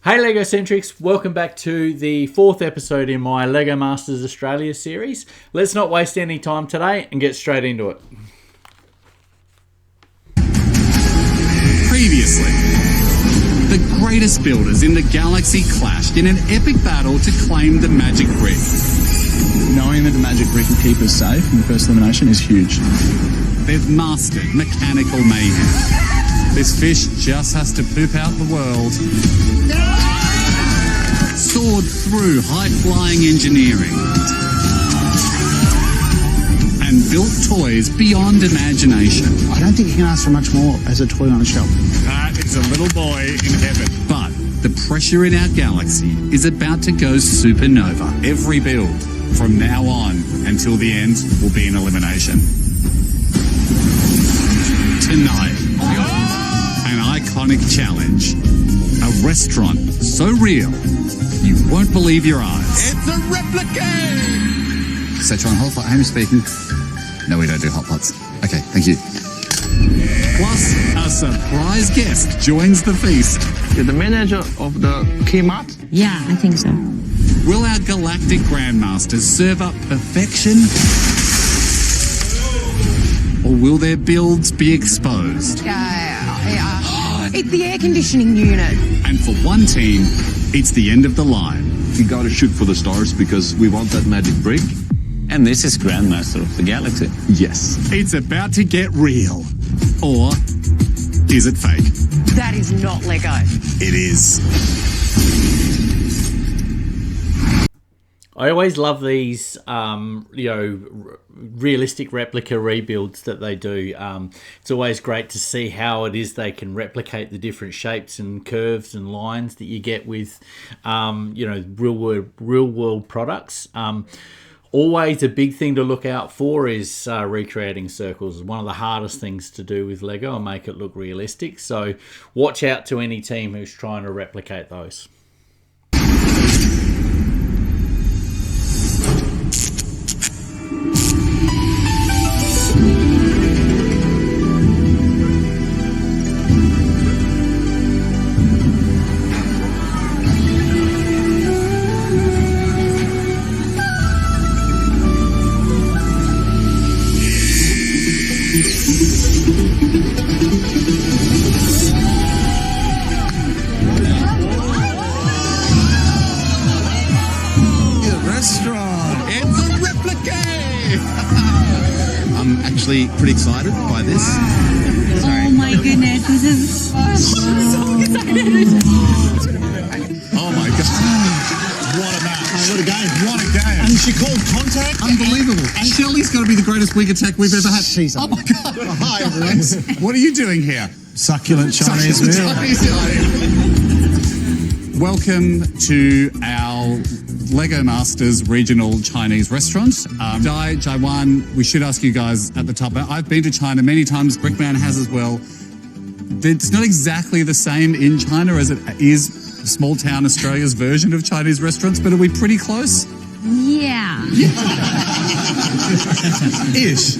Hey Legocentrics, welcome back to the 4th episode in my LEGO Masters Australia series. Let's not waste any time today and get straight into it. Previously, the greatest builders in the galaxy clashed in an epic battle to claim the magic brick. Knowing that the magic brick will keep us safe in the first elimination is huge. They've mastered mechanical mayhem. This fish just has to poop out the world. Soared through high-flying engineering and built toys beyond imagination. I don't think you can ask for much more as a toy on a shelf. That is a little boy in heaven. But the pressure in our galaxy is about to go supernova. Every build from now on until the end will be an elimination. Tonight, an iconic challenge. A restaurant so real, you won't believe your eyes. It's a replicate! Szechuan hot pot, Hamish speaking. No, we don't do hot pots. Okay, thank you. Plus, a surprise guest joins the feast. You're the manager of the Kmart? Yeah, I think so. Will our galactic grandmasters serve up perfection? Or will their builds be exposed? It's the air conditioning unit. And for one team, it's the end of the line. We gotta shoot for the stars because we want that magic brick. And this is Grandmaster of the Galaxy. Yes. It's about to get real. Or is it fake? That is not Lego. It is. I always love these, realistic replica rebuilds that they do. It's always great to see how it is they can replicate the different shapes and curves and lines that you get with, real world products. Always a big thing to look out for is recreating circles. One of the hardest things to do with Lego and make it look realistic. So watch out to any team who's trying to replicate those. I'm actually pretty excited by this. Oh my goodness, this is... Oh my god. What a match. What a game. What a game. And she called contact. Unbelievable. Shelley's got to be the greatest wig attack we've ever had. She's oh my god. Hi, everyone. What are you doing here? Succulent Chinese meal. Welcome to our Lego Masters regional Chinese restaurant. Dai, Jaiwan, we should ask you guys at the top. I've been to China many times. Brickman has as well. It's not exactly the same in China as it is small town Australia's version of Chinese restaurants, but are we pretty close? Yeah. Ish,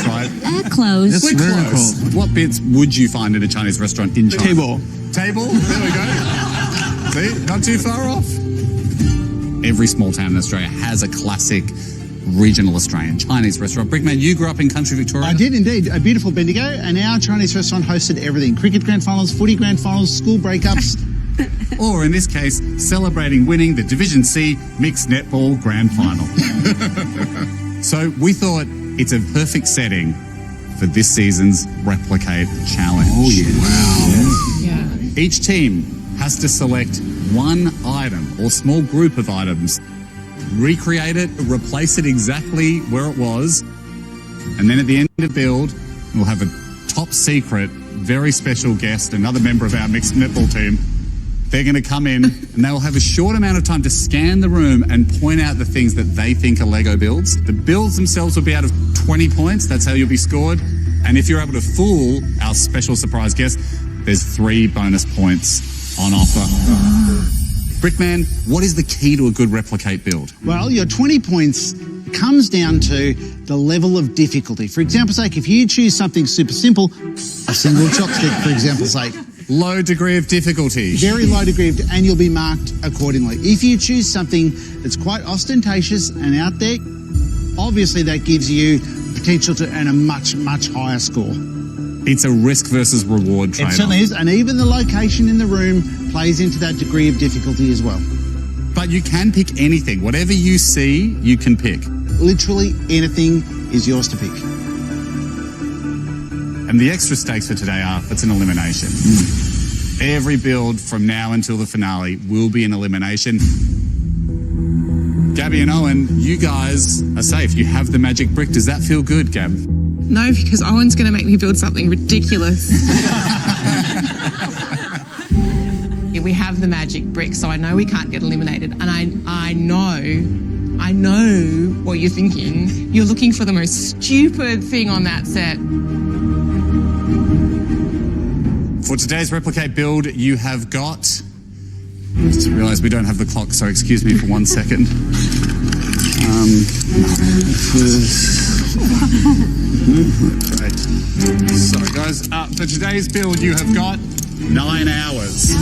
right? Close. We're close. What bits would you find in a Chinese restaurant in China? Table? There we go. See, not too far off. Every small town in Australia has a classic regional Australian Chinese restaurant. Brickman, you grew up in country Victoria? I did indeed. A beautiful Bendigo, and our Chinese restaurant hosted everything. Cricket grand finals, footy grand finals, school breakups. Or in this case, celebrating winning the Division C Mixed Netball Grand Final. So we thought it's a perfect setting for this season's Replicate Challenge. Oh, yeah. Wow. Yeah. Each team has to select one item or small group of items, recreate it, replace it exactly where it was, and then at the end of the build, we'll have a top secret, very special guest, another member of our mixed netball team. They're going to come in and they'll have a short amount of time to scan the room and point out the things that they think are Lego builds. The builds themselves will be out of 20 points. That's how you'll be scored. And if you're able to fool our special surprise guest, there's 3 bonus points on offer. Brickman, what is the key to a good replicate build? Well, your 20 points comes down to the level of difficulty. For example's sake, if you choose something super simple, a single chopstick, for example's sake, Low degree of difficulty. Very low degree of, and you'll be marked accordingly. If you choose something that's quite ostentatious and out there, obviously that gives you potential to earn a much, much higher score. It's a risk versus reward It trade-off. certainly is, and even the location in the room plays into that degree of difficulty as well. But you can pick anything. Whatever you see, you can pick. Literally anything is yours to pick. And the extra stakes for today are, it's an elimination. Every build from now until the finale will be an elimination. Gabby and Owen, you guys are safe. You have the magic brick. Does that feel good, Gab? No, because Owen's going to make me build something ridiculous. Yeah, we have the magic brick, so I know we can't get eliminated. And I know what you're thinking. You're looking for the most stupid thing on that set. For today's replicate build, you have got... I just realised we don't have the clock, so excuse me for 1 second. Right. Sorry, guys. For today's build, you have got 9 hours.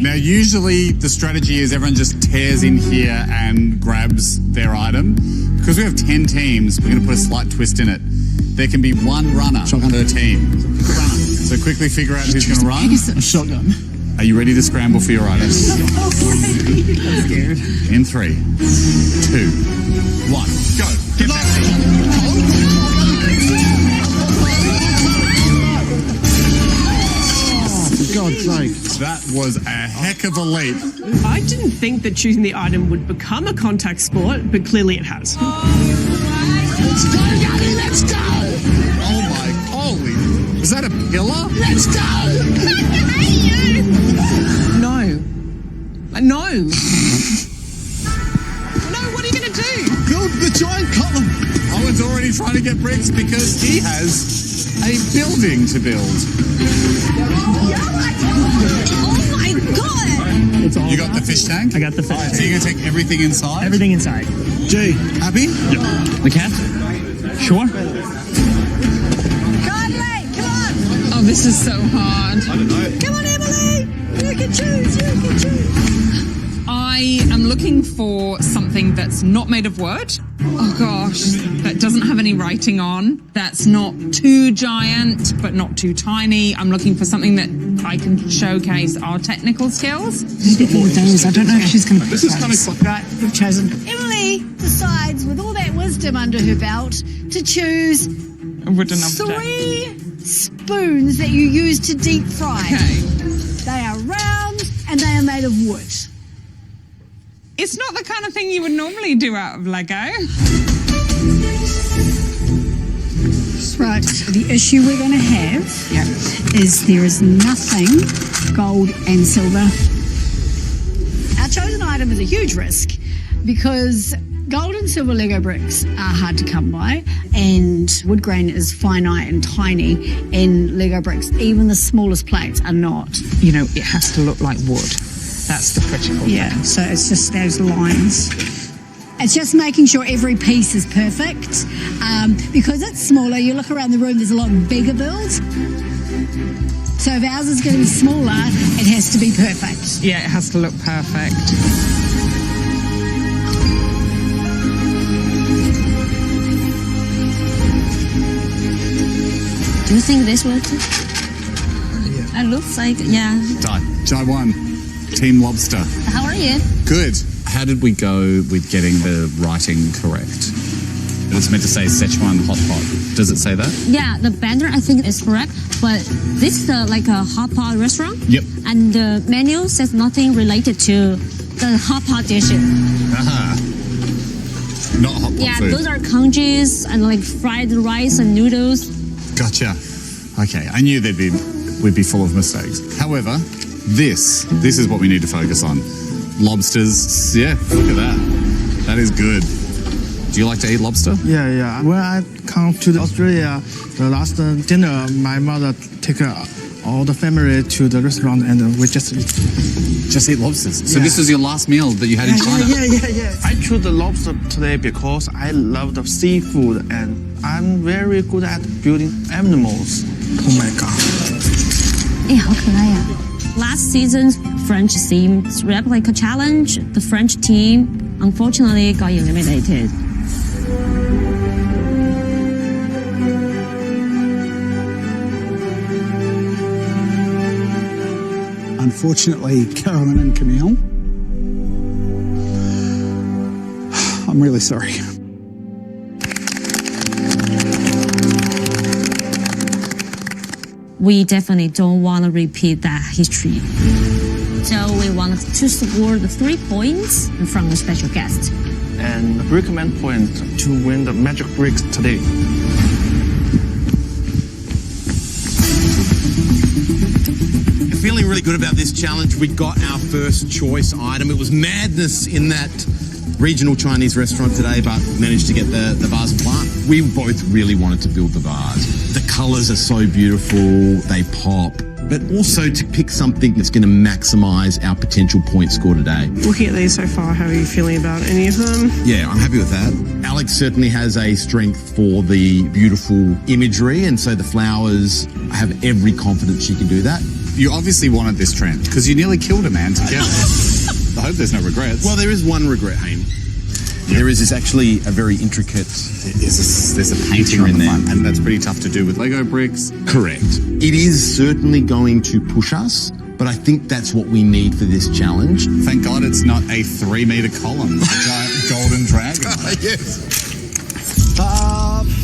Now, usually the strategy is everyone just tears in here and grabs their item. Because we have 10 teams, we're going to put a slight twist in it. There can be one runner per team. So quickly figure out who's going to run. A shotgun. Are you ready to scramble for your items? I'm scared. In 3, 2, 1, go. Get back. For God's sake. That was a heck of a leap. I didn't think that choosing the item would become a contact sport, but clearly it has. Let's go, Gabby, let's go! Oh my, holy, was that a pillar? Let's go! No. No. No, what are you going to do? Build the giant column! Owen's already trying to get bricks because he has a building to build. Oh my God! It's all You got the fish tank? I got the fish Alright, so tank. you're going to take everything inside? Everything inside. G, happy? The cat? Sure. Oh, this is so hard. I don't know. Come on, Emily! You can choose, you can choose. I am looking for something that's not made of wood. Oh gosh, that doesn't have any writing on. That's not too giant, but not too tiny. I'm looking for something that I can showcase our technical skills. I don't know if she's going to This is kind of cool. Right, you've chosen. Emily decides, with all that wisdom under her belt, to choose A wooden object. 3 spoons that you use to deep fry. Okay. They are round and they are made of wood. It's not the kind of thing you would normally do out of Lego. Right, the issue we're going to have is there is nothing gold and silver. Our chosen item is a huge risk because gold and silver Lego bricks are hard to come by, and wood grain is finite and tiny in Lego bricks. Even the smallest plates are not. You know, it has to look like wood. That's the critical Yeah, so it's just those lines. It's just making sure every piece is perfect. Because it's smaller, you look around the room, there's a lot bigger builds. So if ours is going to be smaller, it has to be perfect. Yeah, it has to look perfect. Do you think this works? It looks like, yeah. Die 1. Team Lobster. How are you? Good. How did we go with getting the writing correct? It's meant to say Szechuan hot pot. Does it say that? Yeah, the banner I think is correct, but this is like a hot pot restaurant. Yep. And the menu says nothing related to the hot pot dishes. Aha. Not hot pot Yeah, food. those are congis and like fried rice and noodles. Gotcha. Okay, I knew we'd be full of mistakes. However, this is what we need to focus on. Lobsters. Yeah, look at that. That is good. Do you like to eat lobster? Yeah. When I come to Australia, the last dinner, my mother take all the family to the restaurant and we just eat. Just eat lobsters. So Yeah. this was your last meal that you had in China? Yeah. I choose the lobster today because I love the seafood and I'm very good at building animals. Oh my God. 哎，好可爱呀！Last season's French themed replica challenge, the French team unfortunately got eliminated. Unfortunately, Carolyn and Camille, I'm really sorry. We definitely don't want to repeat that history. So we wanted to score the 3 points from the special guest. And recommend point to win the magic bricks today. Feeling really good about this challenge. We got our first choice item. It was madness in that regional Chinese restaurant today, but managed to get the vase and plant. We both really wanted to build the vase. The colours are so beautiful, they pop. But also to pick something that's going to maximise our potential point score today. Looking at these so far, how are you feeling about any of them? Yeah, I'm happy with that. Alex certainly has a strength for the beautiful imagery, and so the flowers, I have every confidence she can do that. You obviously wanted this trend because you nearly killed a man together. I hope there's no regrets. Well, there is one regret, Haim. There is actually a very intricate... There's a painting in there, and that's pretty tough to do with Lego bricks. Correct. It is certainly going to push us, but I think that's what we need for this challenge. Thank God it's not a 3-meter column, a giant golden dragon. Yes.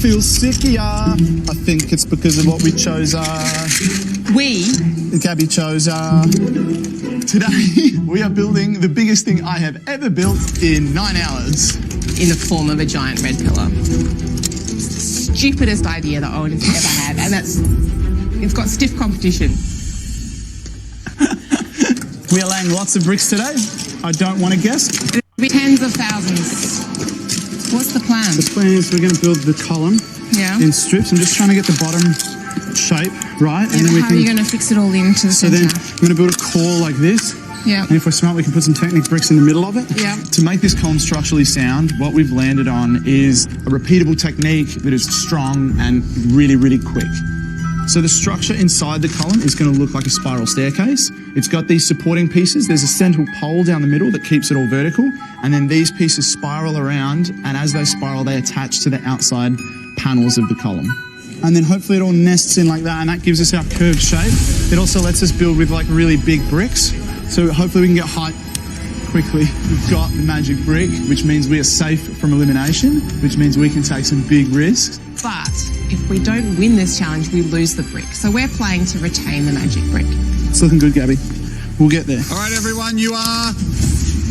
Feel sick, yeah. I think it's because of what we chose. Gabby chose. Today, we are building the biggest thing I have ever built in 9 hours. In the form of a giant red pillar. It's the stupidest idea that Owen has ever had, and it's got stiff competition. We are laying lots of bricks today. I don't want to guess. It'll be tens of thousands. What's the plan? The plan is we're going to build the column in strips. I'm just trying to get the bottom shape right. And then how are you going to fix it all into the centre? So then I'm going to build a core like this. Yeah. And if we're smart, we can put some Technic bricks in the middle of it. Yeah. To make this column structurally sound, what we've landed on is a repeatable technique that is strong and really, really quick. So the structure inside the column is going to look like a spiral staircase. It's got these supporting pieces. There's a central pole down the middle that keeps it all vertical. And then these pieces spiral around, and as they spiral, they attach to the outside panels of the column. And then hopefully it all nests in like that, and that gives us our curved shape. It also lets us build with like really big bricks. So hopefully we can get height quickly. We've got the magic brick, which means we are safe from elimination, which means we can take some big risks. But if we don't win this challenge, we lose the brick. So we're playing to retain the magic brick. It's looking good, Gabby. We'll get there. All right, everyone, you are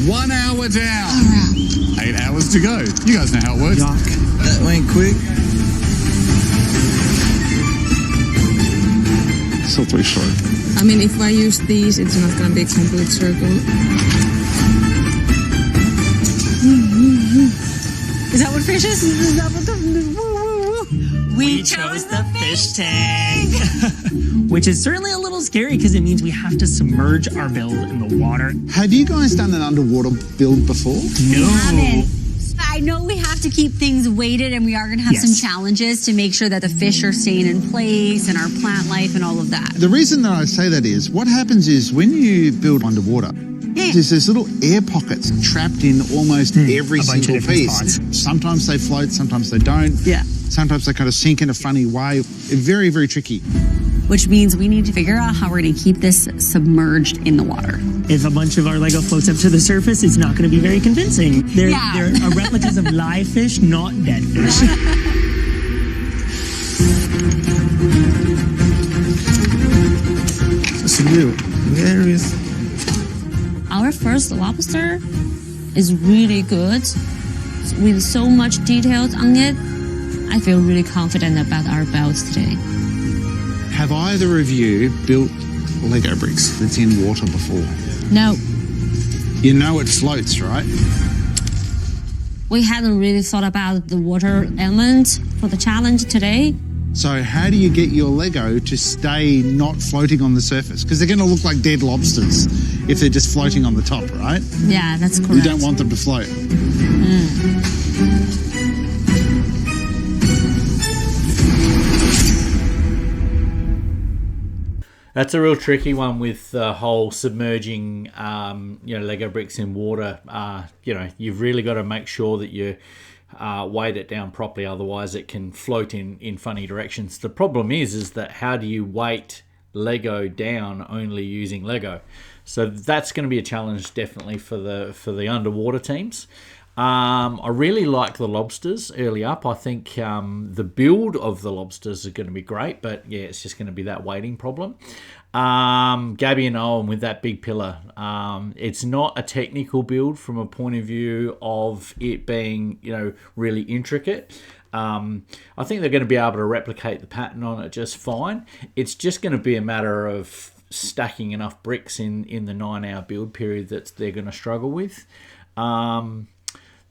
1 hour down. 8 hours to go. You guys know how it works. Yuck. That went quick. Still pretty short. I mean, if I use these, it's not going to be a complete circle. Is that what fish is? Is that what the... We chose the fish tank. Which is certainly a little scary because it means we have to submerge our build in the water. Have you guys done an underwater build before? No. I know we have to keep things weighted, and we are going to have some challenges to make sure that the fish are staying in place and our plant life and all of that. The reason that I say that is, what happens is when you build underwater, there's these little air pockets trapped in almost every single piece. Sometimes they float, sometimes they don't. Yeah. Sometimes they kind of sink in a funny way. Very, very tricky. Which means we need to figure out how we're going to keep this submerged in the water. If a bunch of our Lego floats up to the surface, it's not going to be very convincing. They're replicas of live fish, not dead fish. There is. Our first lobster is really good with so much details on it. I feel really confident about our builds today. Have either of you built Lego bricks that's in water before? No. You know it floats, right? We hadn't really thought about the water element for the challenge today. So how do you get your Lego to stay not floating on the surface? Because they're going to look like dead lobsters if they're just floating on the top, right? Yeah, that's correct. You don't want them to float. That's a real tricky one with the whole submerging, Lego bricks in water. You've really got to make sure that you weight it down properly, otherwise it can float in funny directions. The problem is that how do you weight Lego down only using Lego? So that's going to be a challenge definitely for the underwater teams. I really like the lobsters early up. I think the build of the lobsters is going to be great, but yeah, it's just going to be that weighting problem. Gabby and Owen with that big pillar. It's not a technical build from a point of view of it being, really intricate. I think they're going to be able to replicate the pattern on it just fine. It's just going to be a matter of stacking enough bricks in the 9-hour build period that they're going to struggle with.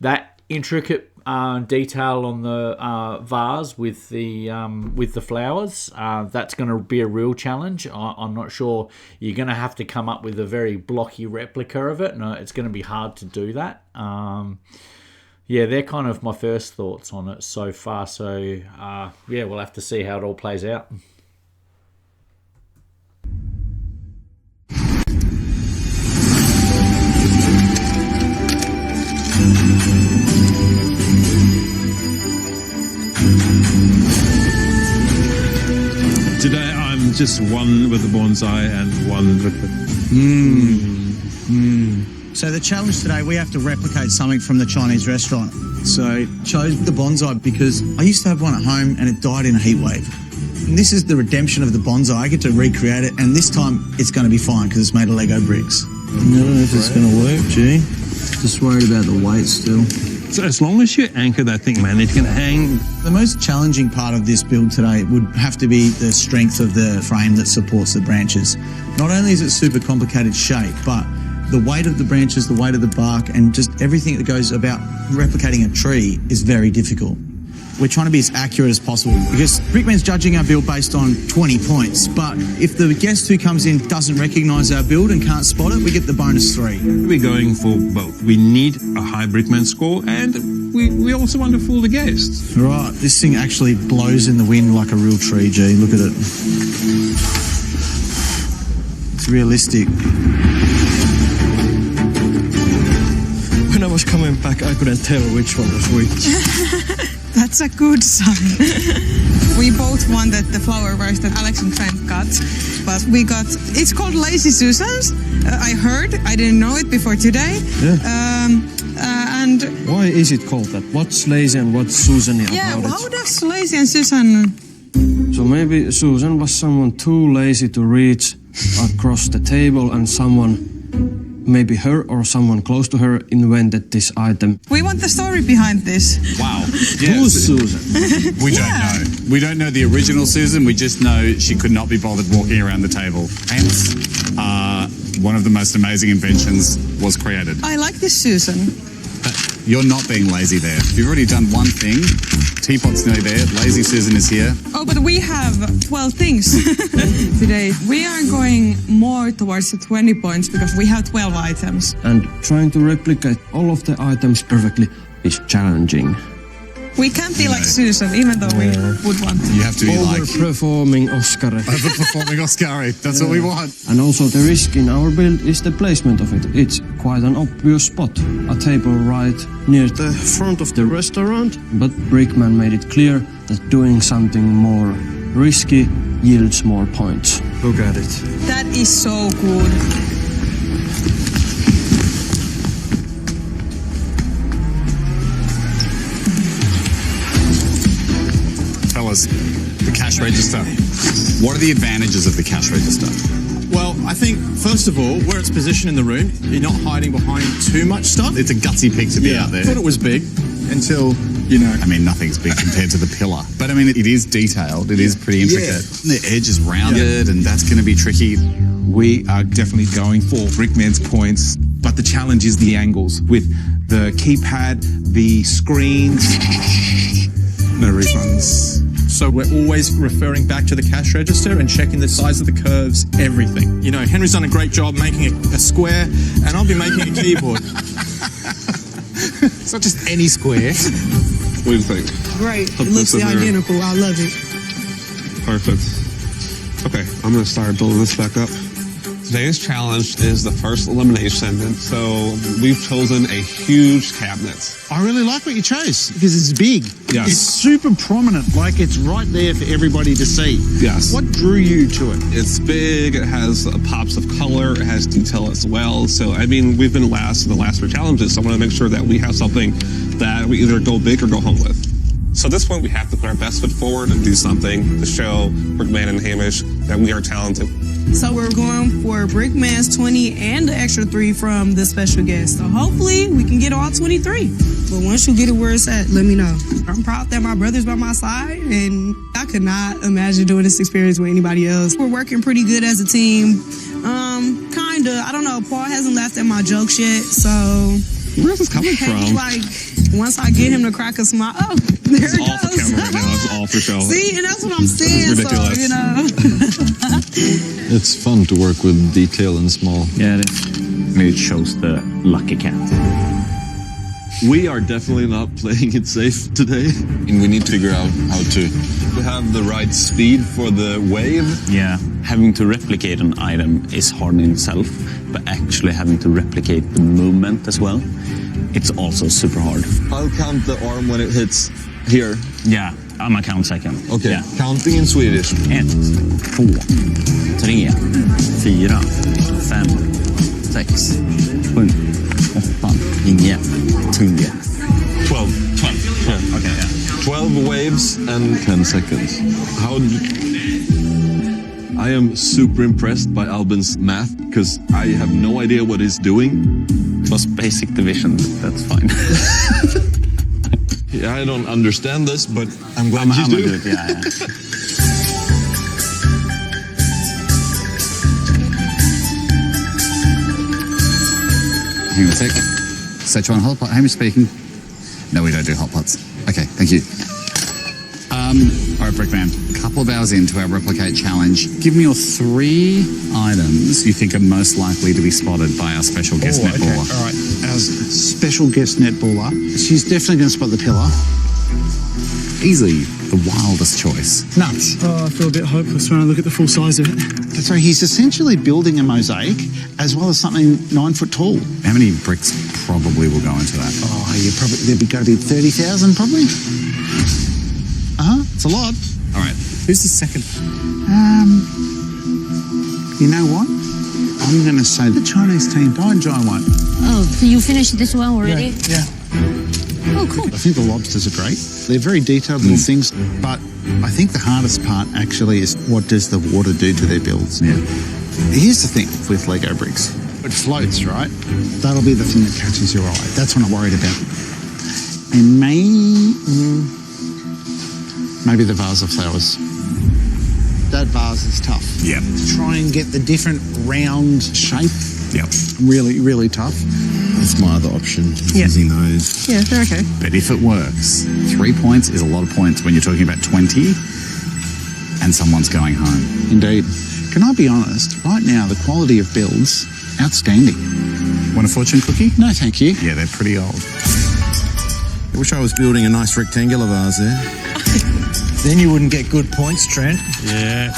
That intricate detail on the vase with the flowers, that's going to be a real challenge. I'm not sure. You're going to have to come up with a very blocky replica of it. No, it's going to be hard to do that. They're kind of my first thoughts on it so far. So we'll have to see how it all plays out. Today I'm just one with the bonsai and one with the... So the challenge today, we have to replicate something from the Chinese restaurant. So chose the bonsai because I used to have one at home and it died in a heat wave. And this is the redemption of the bonsai. I get to recreate it, and this time it's going to be fine because it's made of Lego bricks. I don't know if it's going to work, G. Just worried about the weight still. So as long as you anchor that thing, man, it can hang. The most challenging part of this build today would have to be the strength of the frame that supports the branches. Not only is it super complicated shape, but the weight of the branches, the weight of the bark, and just everything that goes about replicating a tree is very difficult. We're trying to be as accurate as possible because Brickman's judging our build based on 20 points. But if the guest who comes in doesn't recognise our build and can't spot it, we get the bonus 3. We're going for both. We need a high Brickman score, and we also want to fool the guests. Right, this thing actually blows in the wind like a real tree, G. Look at it. It's realistic. When I was coming back, I couldn't tell which one was which. That's a good sign. We both wanted the flower vase that Alex and Trent got, but we got, it's called Lazy Susans. I heard, I didn't know it before today. Yeah. And why is it called that? What's lazy and what's Susan about it? How does Lazy and Susan... So maybe Susan was someone too lazy to reach across the table, and someone, maybe her or someone close to her, invented this item. We want the story behind this. Wow. Who's Susan? We don't know. We don't know the original Susan. We just know she could not be bothered walking around the table. Hence, one of the most amazing inventions was created. I like this Susan. You're not being lazy there. You've already done one thing. Teapot's nearly there. Lazy Susan is here. Oh, but we have 12 things today. We are going more towards the 20 points because we have 12 items. And trying to replicate all of the items perfectly is challenging. We can't be like Susan, even though we would want to. You have to be like... Overperforming Oscar. Overperforming Oscar. That's what we want. And also the risk in our build is the placement of it. It's quite an obvious spot. A table right near the front of the restaurant. But Brickman made it clear that doing something more risky yields more points. Look at it. That is so good. Tell us, the cash register. What are the advantages of the cash register? Well, I think, first of all, where it's positioned in the room, you're not hiding behind too much stuff. It's a gutsy pick to be out there. I thought it was big until, I mean, nothing's big compared to the pillar. But, I mean, it is detailed. It is pretty intricate. The edge is rounded, and that's going to be tricky. We are definitely going for Brickman's points, but the challenge is the angles with the keypad, the screens. No refunds. So we're always referring back to the cash register and checking the size of the curves, everything. Henry's done a great job making a square, and I'll be making a keyboard. It's not just any square. What do you think? Great. It looks identical. I love it. Perfect. Okay, I'm going to start building this back up. Today's challenge is the first elimination, and so we've chosen a huge cabinet. I really like what you chose because it's big. Yes. It's super prominent, like it's right there for everybody to see. Yes. What drew you to it? It's big, it has pops of color, it has detail as well. So, I mean, we've been last in the last 3 challenges, so I want to make sure that we have something that we either go big or go home with. So at this point, we have to put our best foot forward and do something to show Brickman and Hamish that we are talented. So we're going for Brickman's 20 and the extra 3 from the special guest. So hopefully we can get all 23. But once you get it where it's at, let me know. I'm proud that my brother's by my side, and I could not imagine doing this experience with anybody else. We're working pretty good as a team. Kinda. I don't know. Paul hasn't laughed at my jokes yet, so... Where's this coming from? Like, once I get him to crack a smile, oh, there it goes. It's all for camera right now. It's all for show. See, and that's what I'm saying. It's ridiculous. So, you know. It's fun to work with detail and small. Yeah, it is. Maybe it shows the lucky cat. We are definitely not playing it safe today, and we need to figure out how to have the right speed for the wave. Yeah, having to replicate an item is hard in itself, but actually having to replicate the movement as well, it's also super hard. I'll count the arm when it hits here. Yeah, I'm gonna count second. Okay, yeah. Counting in Swedish. 1, 2, 3, 4, 5, 6, 7, 8, 9, 10. 12. Yeah. Okay, yeah. 12 waves and 10 seconds. I am super impressed by Albin's math because I have no idea what he's doing. It was basic division, that's fine. Yeah, I don't understand this, but I'm glad you do. Do it, yeah. Hang on a sec. Szechuan hot pot. Hamish speaking. No, we don't do hot pots. Okay, thank you. All right, Brickman. Couple of hours into our replicate challenge. Give me your 3 items you think are most likely to be spotted by our special guest netballer. Okay. All right. Our special guest netballer, she's definitely going to spot the pillar. Easily the wildest choice. Nuts. Oh, I feel a bit hopeless when I look at the full size of it. So he's essentially building a mosaic as well as something 9 foot tall. How many bricks probably will go into that? Oh, there'd got to be 30,000 probably. It's a lot. All right. Who's the second? You know what? I'm going to say the Chinese team. Don't enjoy one. Oh, so you finished this one already? Yeah. Oh, cool. I think the lobsters are great. They're very detailed little things, but I think the hardest part actually is what does the water do to their builds. Yeah. Here's the thing with Lego bricks. It floats, right? That'll be the thing that catches your eye. That's what I'm worried about. And maybe the vase of flowers. That vase is tough. Yeah. To try and get the different round shape. Yep. Really, really tough. That's my other option. Yeah. Using those. Yeah, they're okay. But if it works, 3 points is a lot of points when you're talking about 20 and someone's going home. Indeed. Can I be honest? Right now, the quality of builds, outstanding. Want a fortune cookie? No, thank you. Yeah, they're pretty old. I wish I was building a nice rectangular vase there. Then you wouldn't get good points, Trent. Yeah.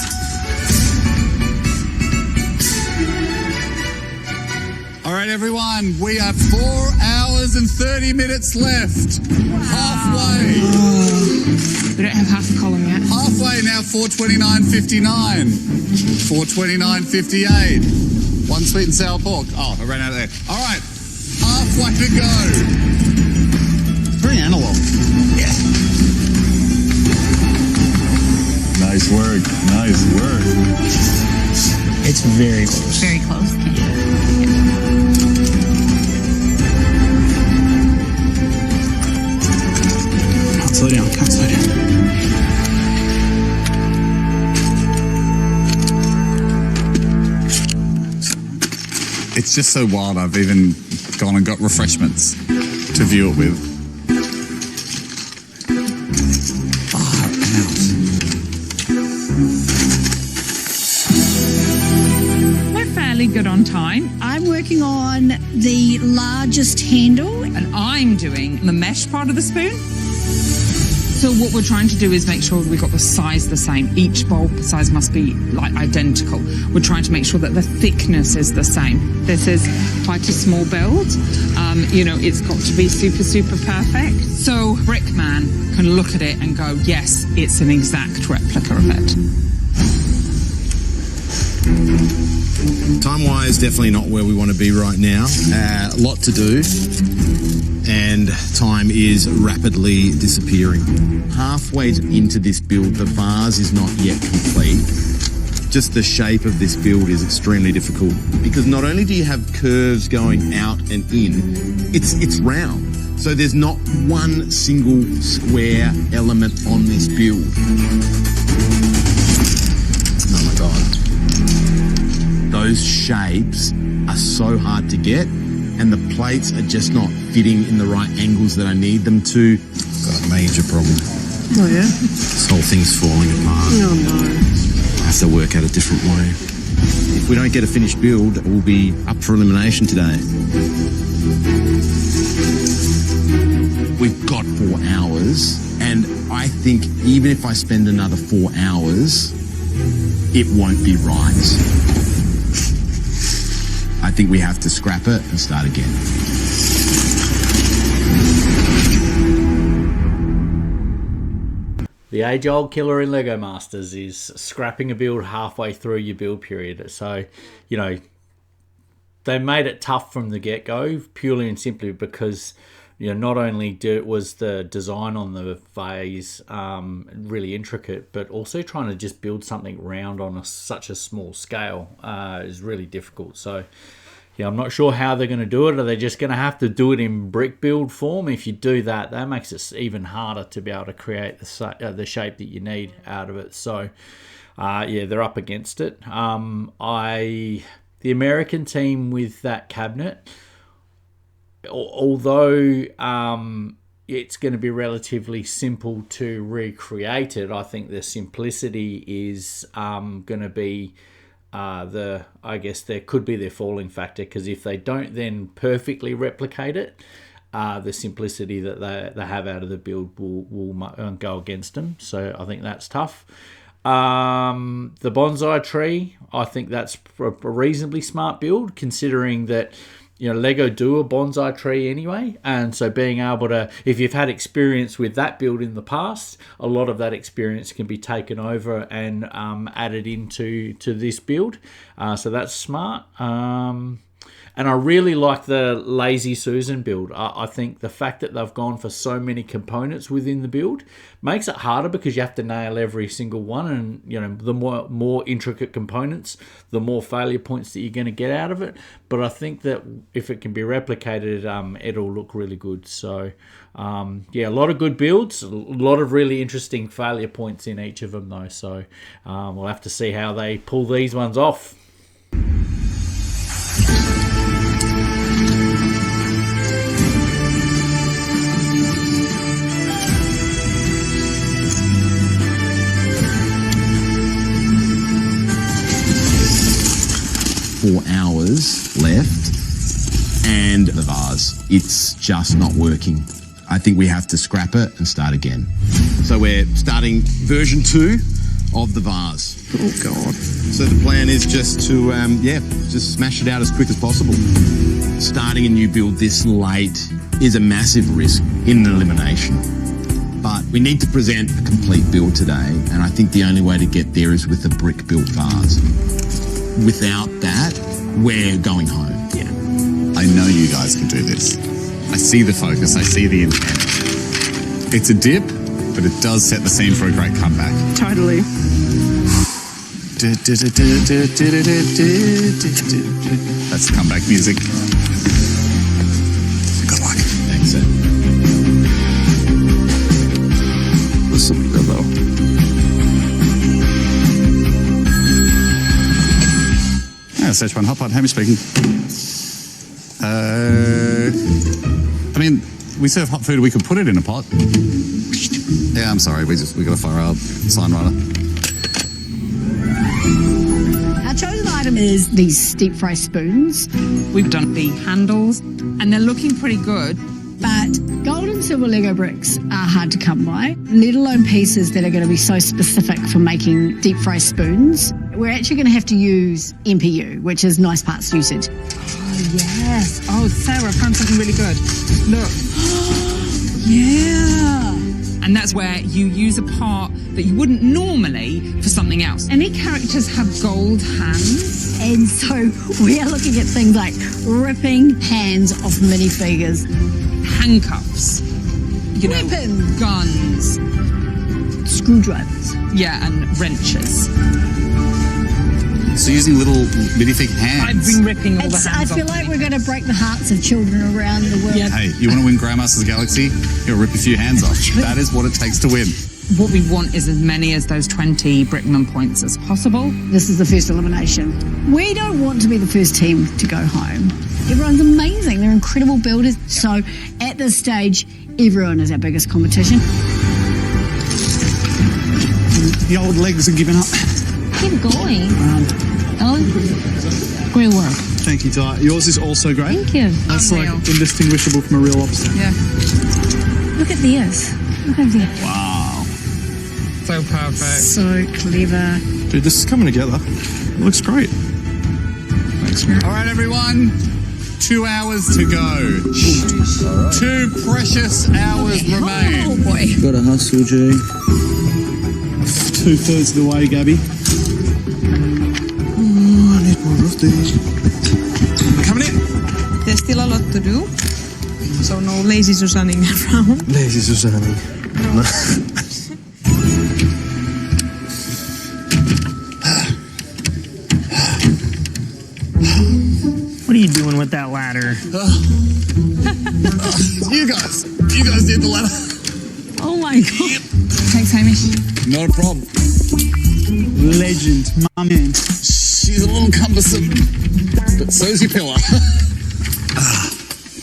All right, everyone, we have 4 hours and 30 minutes left. Halfway. We don't have half a column yet. Halfway now, 429.59. 429.58. 1 sweet and sour pork. Oh, I ran out of there. All right, halfway to go. Very analog. Yeah. Nice work. Nice work. It's very close. Very close. Can't slow down. Can't slow down. It's just so wild. I've even gone and got refreshments to view it with. Far out. We're fairly good on time. I'm working on the largest handle. And I'm doing the mesh part of the spoon. So what we're trying to do is make sure we got the size the same. Each bowl size must be like identical. We're trying to make sure that the thickness is the same. This is quite a small build. You know, it's got to be super perfect. So Brickman can look at it and go, yes, it's an exact replica of it. Time-wise, definitely not where we want to be right now. A lot to do, and time is rapidly disappearing. Halfway into this build, the vase is not yet complete. Just the shape of this build is extremely difficult, because not only do you have curves going out and in, it's round. So there's not one single square element on this build. Oh my God. Those shapes are so hard to get, and the plates are just not fitting in the right angles that I need them to. Got a major problem. Oh yeah? This whole thing's falling apart. Oh no. I have to work out a different way. If we don't get a finished build, we'll be up for elimination today. We've got 4 hours, and I think even if I spend another 4 hours, it won't be right. I think we have to scrap it and start again. The age-old killer in Lego Masters is scrapping a build halfway through your build period. So, you know, they made it tough from the get-go, purely and simply because, you know, not only was the design on the vase really intricate, but also trying to just build something round on such a small scale is really difficult. So, yeah, I'm not sure how they're going to do it. Are they just going to have to do it in brick build form? If you do that, that makes it even harder to be able to create the shape that you need out of it. So, yeah, they're up against it. The American team with that cabinet, although it's going to be relatively simple to recreate it, I think the simplicity is going to be I guess there could be their falling factor, because if they don't then perfectly replicate it, the simplicity that they have out of the build will go against them. So I think that's tough. The bonsai tree, I think that's a reasonably smart build, considering that, you know, Lego do a bonsai tree anyway, and so being able to, if you've had experience with that build in the past, a lot of that experience can be taken over and added into this build. So that's smart. And I really like the Lazy Susan build. I think the fact that they've gone for so many components within the build makes it harder, because you have to nail every single one. And, you know, the more intricate components, the more failure points that you're going to get out of it. But I think that if it can be replicated, it'll look really good. So, yeah, a lot of good builds, a lot of really interesting failure points in each of them, though. So we'll have to see how they pull these ones off. Hours left, and the vase, it's just not working. I think we have to scrap it and start again. So we're starting version 2 of the vase. Oh God. So the plan is just to just smash it out as quick as possible. Starting a new build this late is a massive risk in elimination, but we need to present a complete build today, and I think the only way to get there is with a brick built vase. Without that, we're going home. Yeah. I know you guys can do this. I see the focus. I see the intent. It's a dip, but it does set the scene for a great comeback. Totally. That's comeback music. Good luck. Thanks, sir. This will be good, though. Stage 1 hot pot, Hammy speaking. I mean, we serve hot food, we could put it in a pot. Yeah, I'm sorry, we got to fire our sign writer. Our chosen item is these deep fry spoons. We've done the handles, and they're looking pretty good. But gold and silver Lego bricks are hard to come by, let alone pieces that are going to be so specific for making deep fry spoons. We're actually going to have to use MPU, which is nice parts usage. Oh, yes. Oh, Sarah, I found something really good. Look. Yeah. And that's where you use a part that you wouldn't normally for something else. Any characters have gold hands? And so we are looking at things like ripping hands off minifigures, handcuffs, weapons, guns, screwdrivers. Yeah, and wrenches. So using little minifig hands. I've been ripping all the hands I feel off like we're going to break the hearts of children around the world. Yeah. Hey, you want to win Grandmasters of the Galaxy? You'll rip a few hands off. That is what it takes to win. What we want is as many as those 20 Brickman points as possible. This is the first elimination. We don't want to be the first team to go home. Everyone's amazing. They're incredible builders. So at this stage, everyone is our biggest competition. The old legs are giving up. Keep going. Great work. Thank you, Di. Yours is also great. Thank you. That's Unreal. like indistinguishable from a real lobster. Yeah. Look at this. Look at this. Wow. So perfect. So clever. Dude, this is coming together. It looks great. Thanks, man. All right, everyone. 2 hours to go. 2 precious hours remain. Oh boy. Gotta hustle, G. 2/3 of the way, Gabby. Oh, I need more of these. Coming in. There's still a lot to do, so no lazy Susanning around. Lazy Susanning. What are you doing with that ladder? You guys did the ladder. Oh my God. Thanks, Hamish. Not a problem. Legend, my man. She's a little cumbersome, but so's your pillar.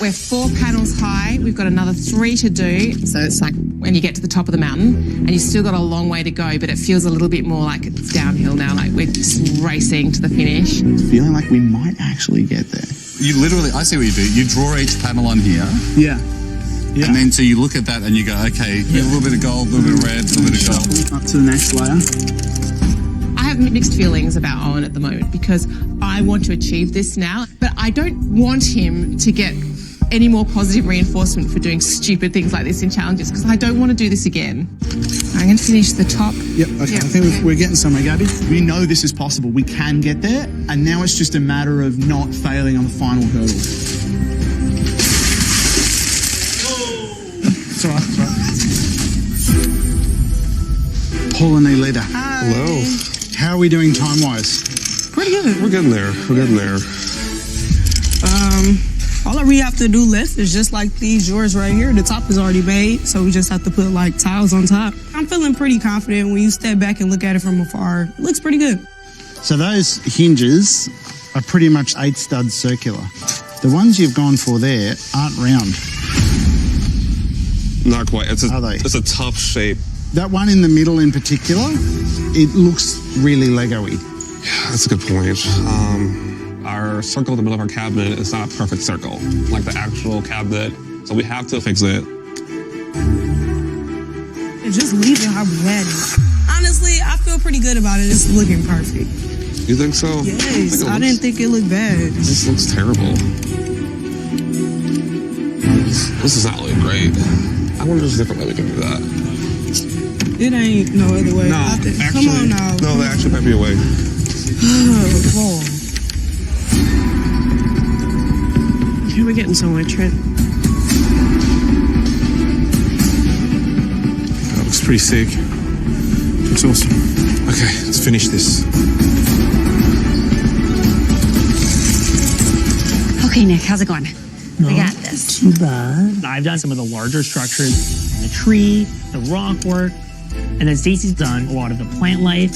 We're 4 panels high. We've got another 3 to do. So it's like when you get to the top of the mountain and you've still got a long way to go, but it feels a little bit more like it's downhill now, like we're just racing to the finish. Feeling like we might actually get there. You literally, I see what you do. You draw each panel on here. Yeah. Yeah. And then so you look at that and you go, okay, a little bit of gold, a little bit of red, a little bit of gold. Up to the next layer. I have mixed feelings about Owen at the moment because I want to achieve this now, but I don't want him to get any more positive reinforcement for doing stupid things like this in challenges because I don't want to do this again. I'm going to finish the top. Yep, okay. I think we're getting somewhere, Gabby. We know this is possible. We can get there, and now it's just a matter of not failing on the final hurdle. It's all right, it's all right. Paul and Alita. Hello. How are we doing time-wise? Pretty good. We're getting there. We're getting there. All we have to do left is just like these drawers right here. The top is already made, so we just have to put like tiles on top. I'm feeling pretty confident when you step back and look at it from afar. It looks pretty good. So those hinges are pretty much 8 studs circular. The ones you've gone for there aren't round. Not quite. It's Are they? a tough shape. That one in the middle in particular, it looks really Lego-y. Yeah, that's a good point. Our circle in the middle of our cabinet is not a perfect circle, like the actual cabinet, so we have to fix it. And just leave it how we had it. Honestly, I feel pretty good about it. It's looking perfect. You think so? Yes, I didn't think it looked bad. This looks terrible. This is not looking great. I wonder if there's a different way we can do that. It ain't no other way. No, Come actually, on now. no, there actually might be a way. Oh, here we're getting somewhere, Trent. That looks pretty sick. Looks awesome. Okay, let's finish this. Okay, Nick, how's it going? I got this. Too bad. I've done some of the larger structures, the tree, the rock work, and then Stacey's done a lot of the plant life,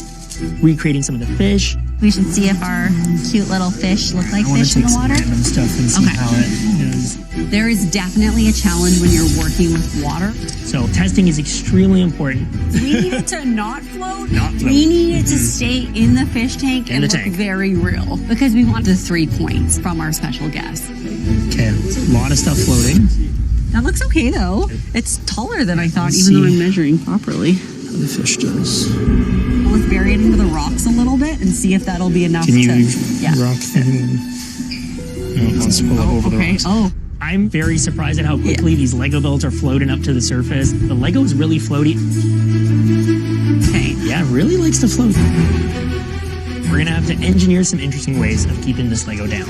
recreating some of the fish. We should see if our cute little fish look like I want fish to in take the some water. random stuff and see Okay. how it goes. There is definitely a challenge when you're working with water. So testing is extremely important. We need it to not float. Not float. We need it to stay in the fish tank In and the look tank. very real because we want the 3 points from our special guest. Okay, a lot of stuff floating. That looks okay though. It's taller than I thought, even though I'm measuring properly. How the fish does. Let's bury it into the rocks a little bit and see if that'll be enough Can you to... rock thing? No, let's pull it over the okay. rocks. Oh. I'm very surprised at how quickly these Lego builds are floating up to the surface. The Lego is really floaty. Okay. Yeah, it really likes to float. We're gonna have to engineer some interesting ways of keeping this Lego down.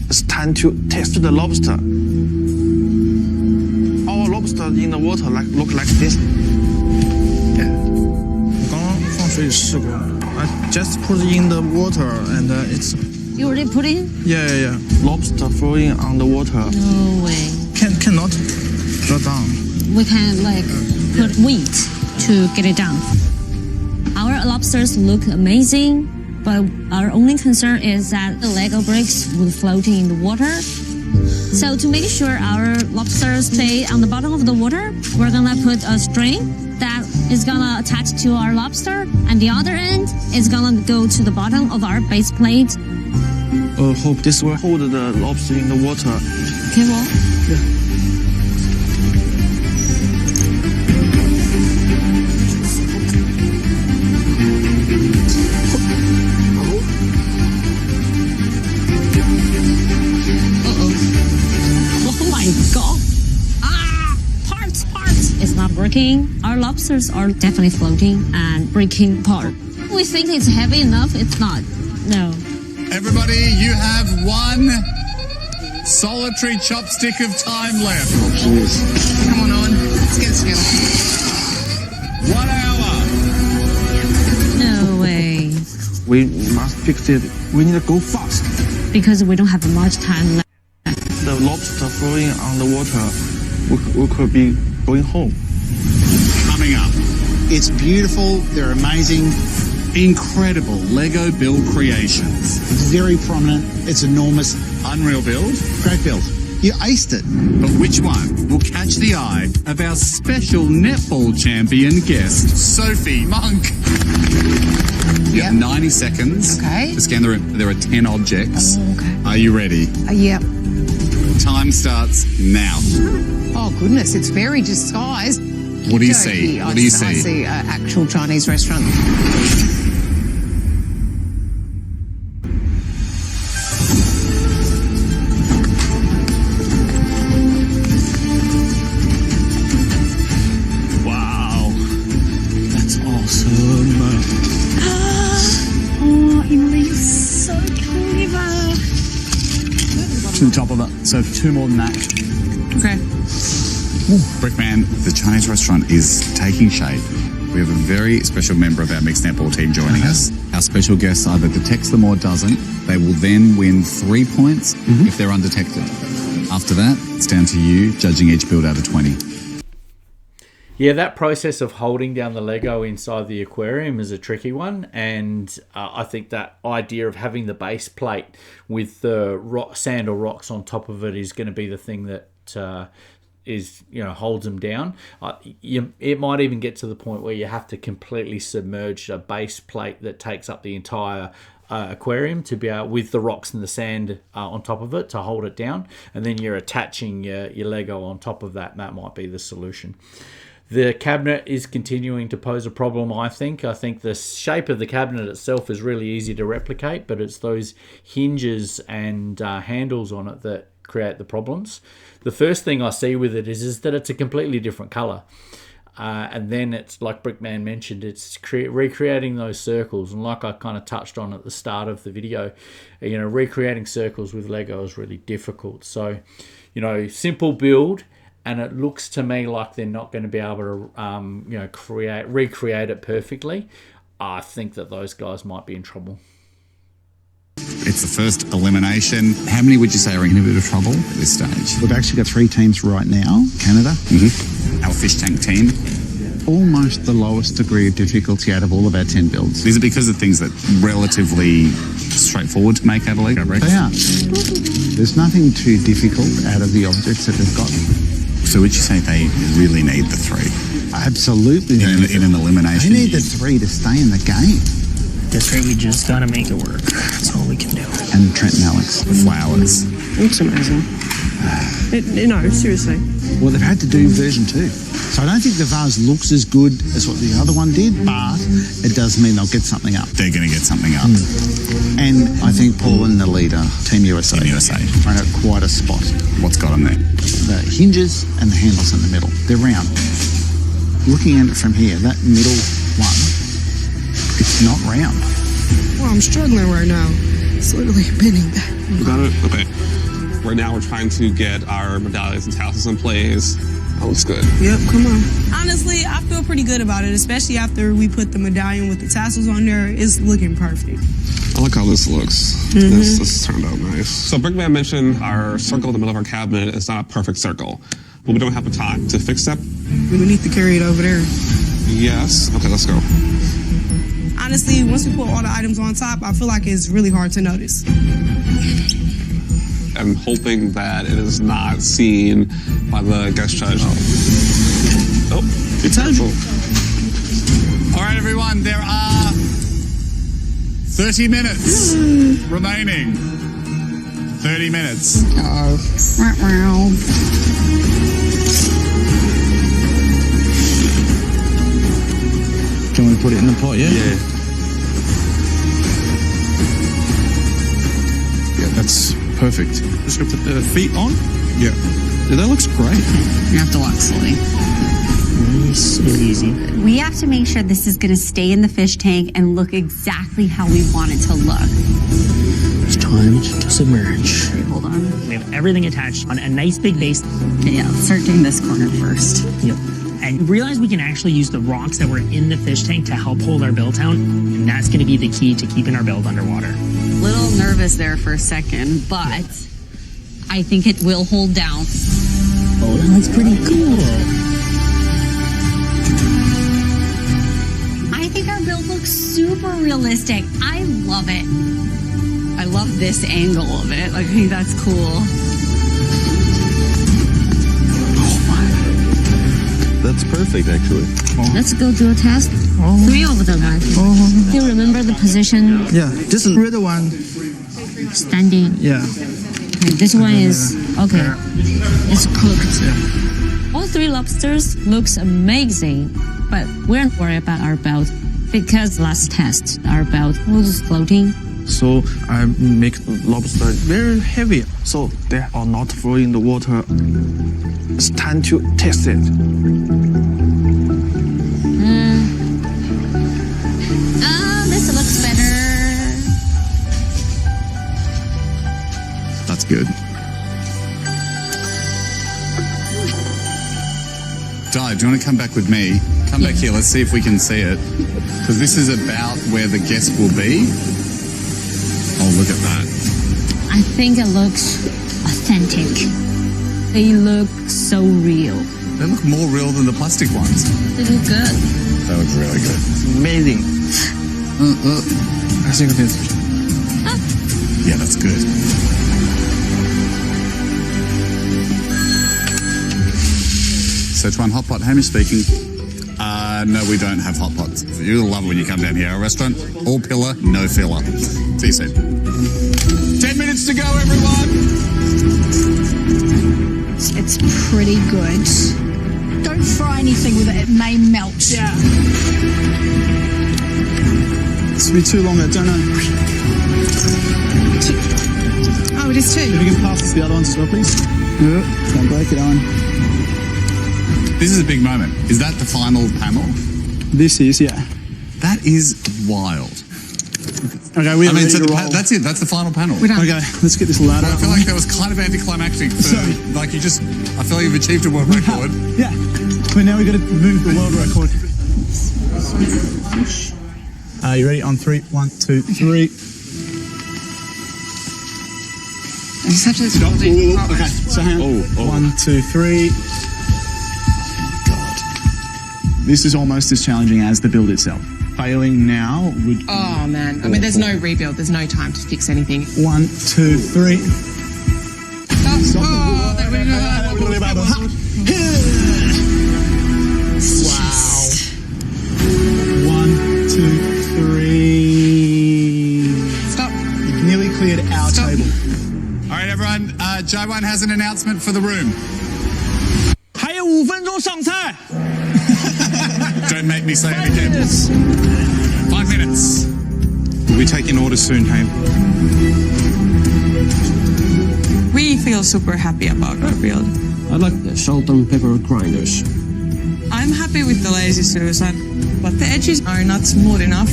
It's time to test the lobster. Our lobster in the water look like this. Yeah. 我刚刚放水里试过. I just put it in the water and it's. You already put in? Yeah. Lobster floating on the water. No way. Cannot drop down. We can like put weight to get it down. Our lobsters look amazing, but our only concern is that the Lego bricks will floating in the water. So to make sure our lobsters stay on the bottom of the water, we're gonna put a string that is gonna attach to our lobster, and the other end is gonna go to the bottom of our base plate. Hope this will hold the lobster in the water. Okay, well. Yeah. Oh my god. Parts. It's not working. Our lobsters are definitely floating and breaking apart. We think it's heavy enough. It's not. No. Everybody, you have one solitary chopstick of time left. Oh, jeez. Come on, Owen. Let's get this together. 1 hour. No way. We must fix it. We need to go fast. Because we don't have much time left. The lobster floating on the water, we could be going home. Coming up. It's beautiful. They're amazing. Incredible Lego build creations. It's very prominent. It's enormous. Unreal build. Great build. You aced it. But which one will catch the eye of our special netball champion guest, Sophie Monk? You have 90 seconds to scan the room. There are 10 objects. Oh, okay. Are you ready? Yep. Time starts now. Oh, goodness. It's very disguised. What do you see? What do you see? I see an actual Chinese restaurant. Wow. That's awesome. Oh, Emily, you're so clever. To the top of it. So 2 more than that. Okay. Brickman, the Chinese restaurant is taking shape. We have a very special member of our mixed netball team joining us. Our special guest either detects them or doesn't. They will then win 3 points if they're undetected. After that, it's down to you, judging each build out of 20. Yeah, that process of holding down the Lego inside the aquarium is a tricky one, and I think that idea of having the base plate with the sand or rocks on top of it is going to be the thing that holds them down. It might even get to the point where you have to completely submerge a base plate that takes up the entire aquarium to be able, with the rocks and the sand on top of it, to hold it down, and then you're attaching your Lego on top of that. That might be the solution. The cabinet is continuing to pose a problem, I think. I think the shape of the cabinet itself is really easy to replicate, but it's those hinges and handles on it that create the problems. The first thing I see with it is that it's a completely different color. And then it's, like Brickman mentioned, it's recreating those circles. And like I kind of touched on at the start of the video, recreating circles with Lego is really difficult. So, simple build, and it looks to me like they're not going to be able to, recreate it perfectly. I think that those guys might be in trouble. It's the first elimination. How many would you say are in a bit of trouble at this stage? We've actually got 3 teams right now. Canada. Our fish tank team. Almost the lowest degree of difficulty out of all of our 10 builds. Is it because of things that relatively straightforward to make out of Lego bricks? They are. There's nothing too difficult out of the objects that they've got. So would you say they really need the 3? Absolutely. In an elimination? They need the 3 to stay in the game. This rate, we just gotta make it work. That's all we can do. And Trent and Alex. The flowers. Looks amazing. Seriously. Well, they've had to do version 2. So I don't think the vase looks as good as what the other one did, but it does mean they'll get something up. They're going to get something up. And I think Paul and the leader, Team USA, are at quite a spot. What's got them there? The hinges and the handles in the middle, they're round. Looking at it from here, that middle one, it's not round. Well, I'm struggling right now. It's literally bending back. You got it? Okay. Right now we're trying to get our medallions and tassels in place. That looks good. Yep, come on. Honestly, I feel pretty good about it, especially after we put the medallion with the tassels on there. It's looking perfect. I like how this looks. This turned out nice. So Brickman mentioned our circle in the middle of our cabinet is not a perfect circle, but we don't have the time to fix that. We need to carry it over there. Yes. Okay, let's go. Honestly, once we put all the items on top, I feel like it's really hard to notice. I'm hoping that it is not seen by the guest judge. Oh, it's helpful. All right, everyone, there are 30 minutes remaining. 30 minutes. Can we put it in the pot, yeah? Yeah, that's perfect. Just gonna put the feet on. Yeah. That looks great. You have to walk slowly. Nice and easy. We have to make sure this is going to stay in the fish tank and look exactly how we want it to look. It's time to submerge. Okay, hold on. We have everything attached on a nice big base. Yeah, let's start doing this corner first. Yep. And realize we can actually use the rocks that were in the fish tank to help hold our build down, and that's going to be the key to keeping our build underwater. Little nervous there for a second, but I think it will hold down. Oh, that looks pretty cool. I think our build looks super realistic. I love it. I love this angle of it. I think that's cool. That's perfect, actually. Let's go do a test. 3 of them, I think. Do you remember the position? Yeah, this is red one. Standing. Yeah. Okay, this one is, okay. It's cooked. All 3 lobsters looks amazing, but we're not worried about our belt because last test, our belt was floating. So I make the lobster very heavy, so they are not flowing in the water. It's time to test it. This looks better. That's good. Di, do you want to come back with me? Come back here, let's see if we can see it. Because this is about where the guest will be. Oh, look at that. I think it looks authentic. They look so real. They look more real than the plastic ones. They look good. They look really good. Amazing. I think it is. Yeah, that's good. Sichuan Hot Pot, Hamish speaking. No, we don't have hot pots. You'll love it when you come down here. Our restaurant, all pillar, no filler. See you soon. 10 minutes to go, everyone! It's pretty good. Don't fry anything with it, it may melt. Yeah. This will be too long, I don't know. Oh, it is too. If you can pass us the other ones as well, please. Yeah. Don't break it on. This is a big moment. Is that the final panel? This is, yeah. That is wild. Okay, we are ready to roll. That's it. That's the final panel. Okay, let's get this ladder. I feel like that was kind of anticlimactic. Like you just, I feel like you've achieved a world record. Yeah, but now we've got to move the world record. Are you ready? On 3, 1, 2, 3. I just have to Stop. Okay, so hang on. 1, 2, 3. This is almost as challenging as the build itself. Failing now would... Oh, man. I mean, there's no rebuild. There's no time to fix anything. 1, 2, 3. Oh, they wouldn't know that. Wow. 1, 2, 3. Stop. You've nearly cleared our table. All right, everyone. Joanne has an announcement for the room. 还有5分钟上菜。 Don't make me say it again. 5 minutes. We'll be taking orders soon, Hayden. We feel super happy about our build. I like the salt and pepper grinders. I'm happy with the lazy Susan, but the edges are not smooth enough.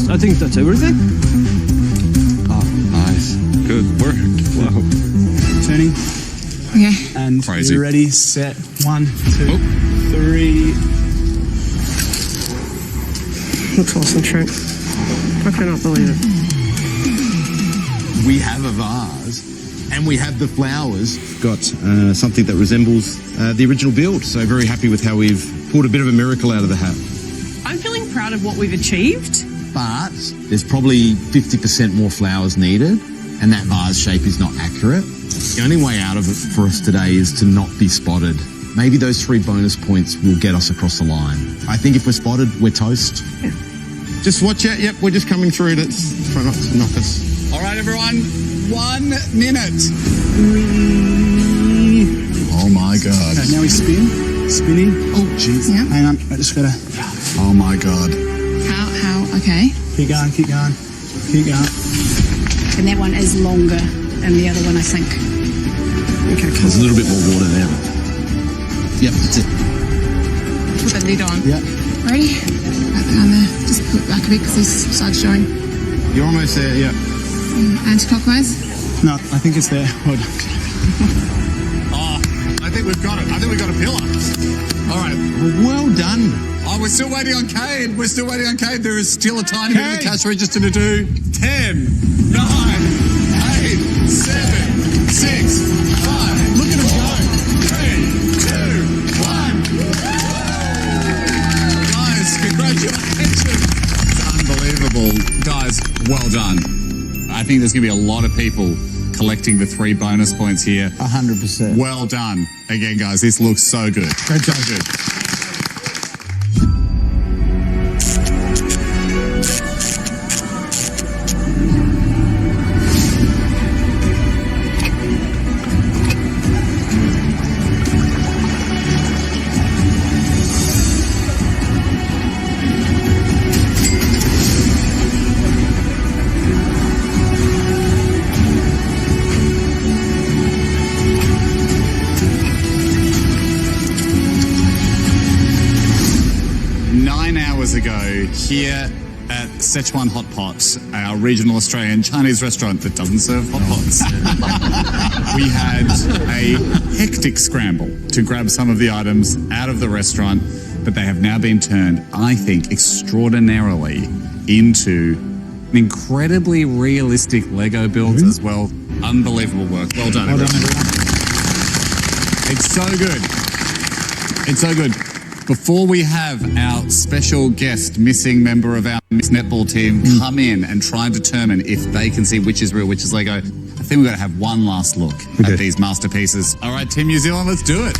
I think that's everything. Oh, nice. Good work. Wow. Turning. Okay. And Crazy. you're ready, set. 1, 2, 3. Concentrate. I cannot believe it. We have a vase and we have the flowers. Got something that resembles the original build, so very happy with how we've pulled a bit of a miracle out of the hat. I'm feeling proud of what we've achieved. But there's probably 50% more flowers needed, and that vase shape is not accurate. The only way out of it for us today is to not be spotted. Maybe those 3 bonus points will get us across the line. I think if we're spotted, we're toast. Yeah. Just watch out. Yep, we're just coming through. Let's try not to knock us. All right, everyone. 1 minute. Oh my God. Okay, now we spin. Spinning. Oh, jeez. Yeah. Hang on. I just gotta. Oh my God. How, okay. Keep going, keep going. Keep going. And that one is longer than the other one, I think. Okay, There's a little bit more water there. Yep, that's it. Put the lid on. Yeah. Ready? Right down there. Just put it back a bit because this side's showing. You're almost there, yeah. Anti-clockwise. No, I think it's there. Hold on. Oh, I think we've got it. I think we've got a pillar. All right. Well done. Oh, we're still waiting on Cade. We're still waiting on Cade. There is still a tiny bit of the cash register to do. 10, 9, 8, 7, 6, 5. Look at him go. 3, 2, 1. Guys, congratulations. It's unbelievable. Guys, well done. I think there's going to be a lot of people collecting the 3 bonus points here. 100%. Well done. Again, guys, this looks so good. Great job. So good. Ago here at Szechuan Hot Pot, our regional Australian Chinese restaurant that doesn't serve hot pots. We had a hectic scramble to grab some of the items out of the restaurant, but they have now been turned, I think, extraordinarily into incredibly realistic Lego builds as well. Unbelievable work. Well done, everyone. It's so good. It's so good. Before we have our special guest, missing member of our mixed netball team, come in and try and determine if they can see which is real, which is Lego, I think we've got to have one last look at these masterpieces. All right, Team New Zealand, let's do it.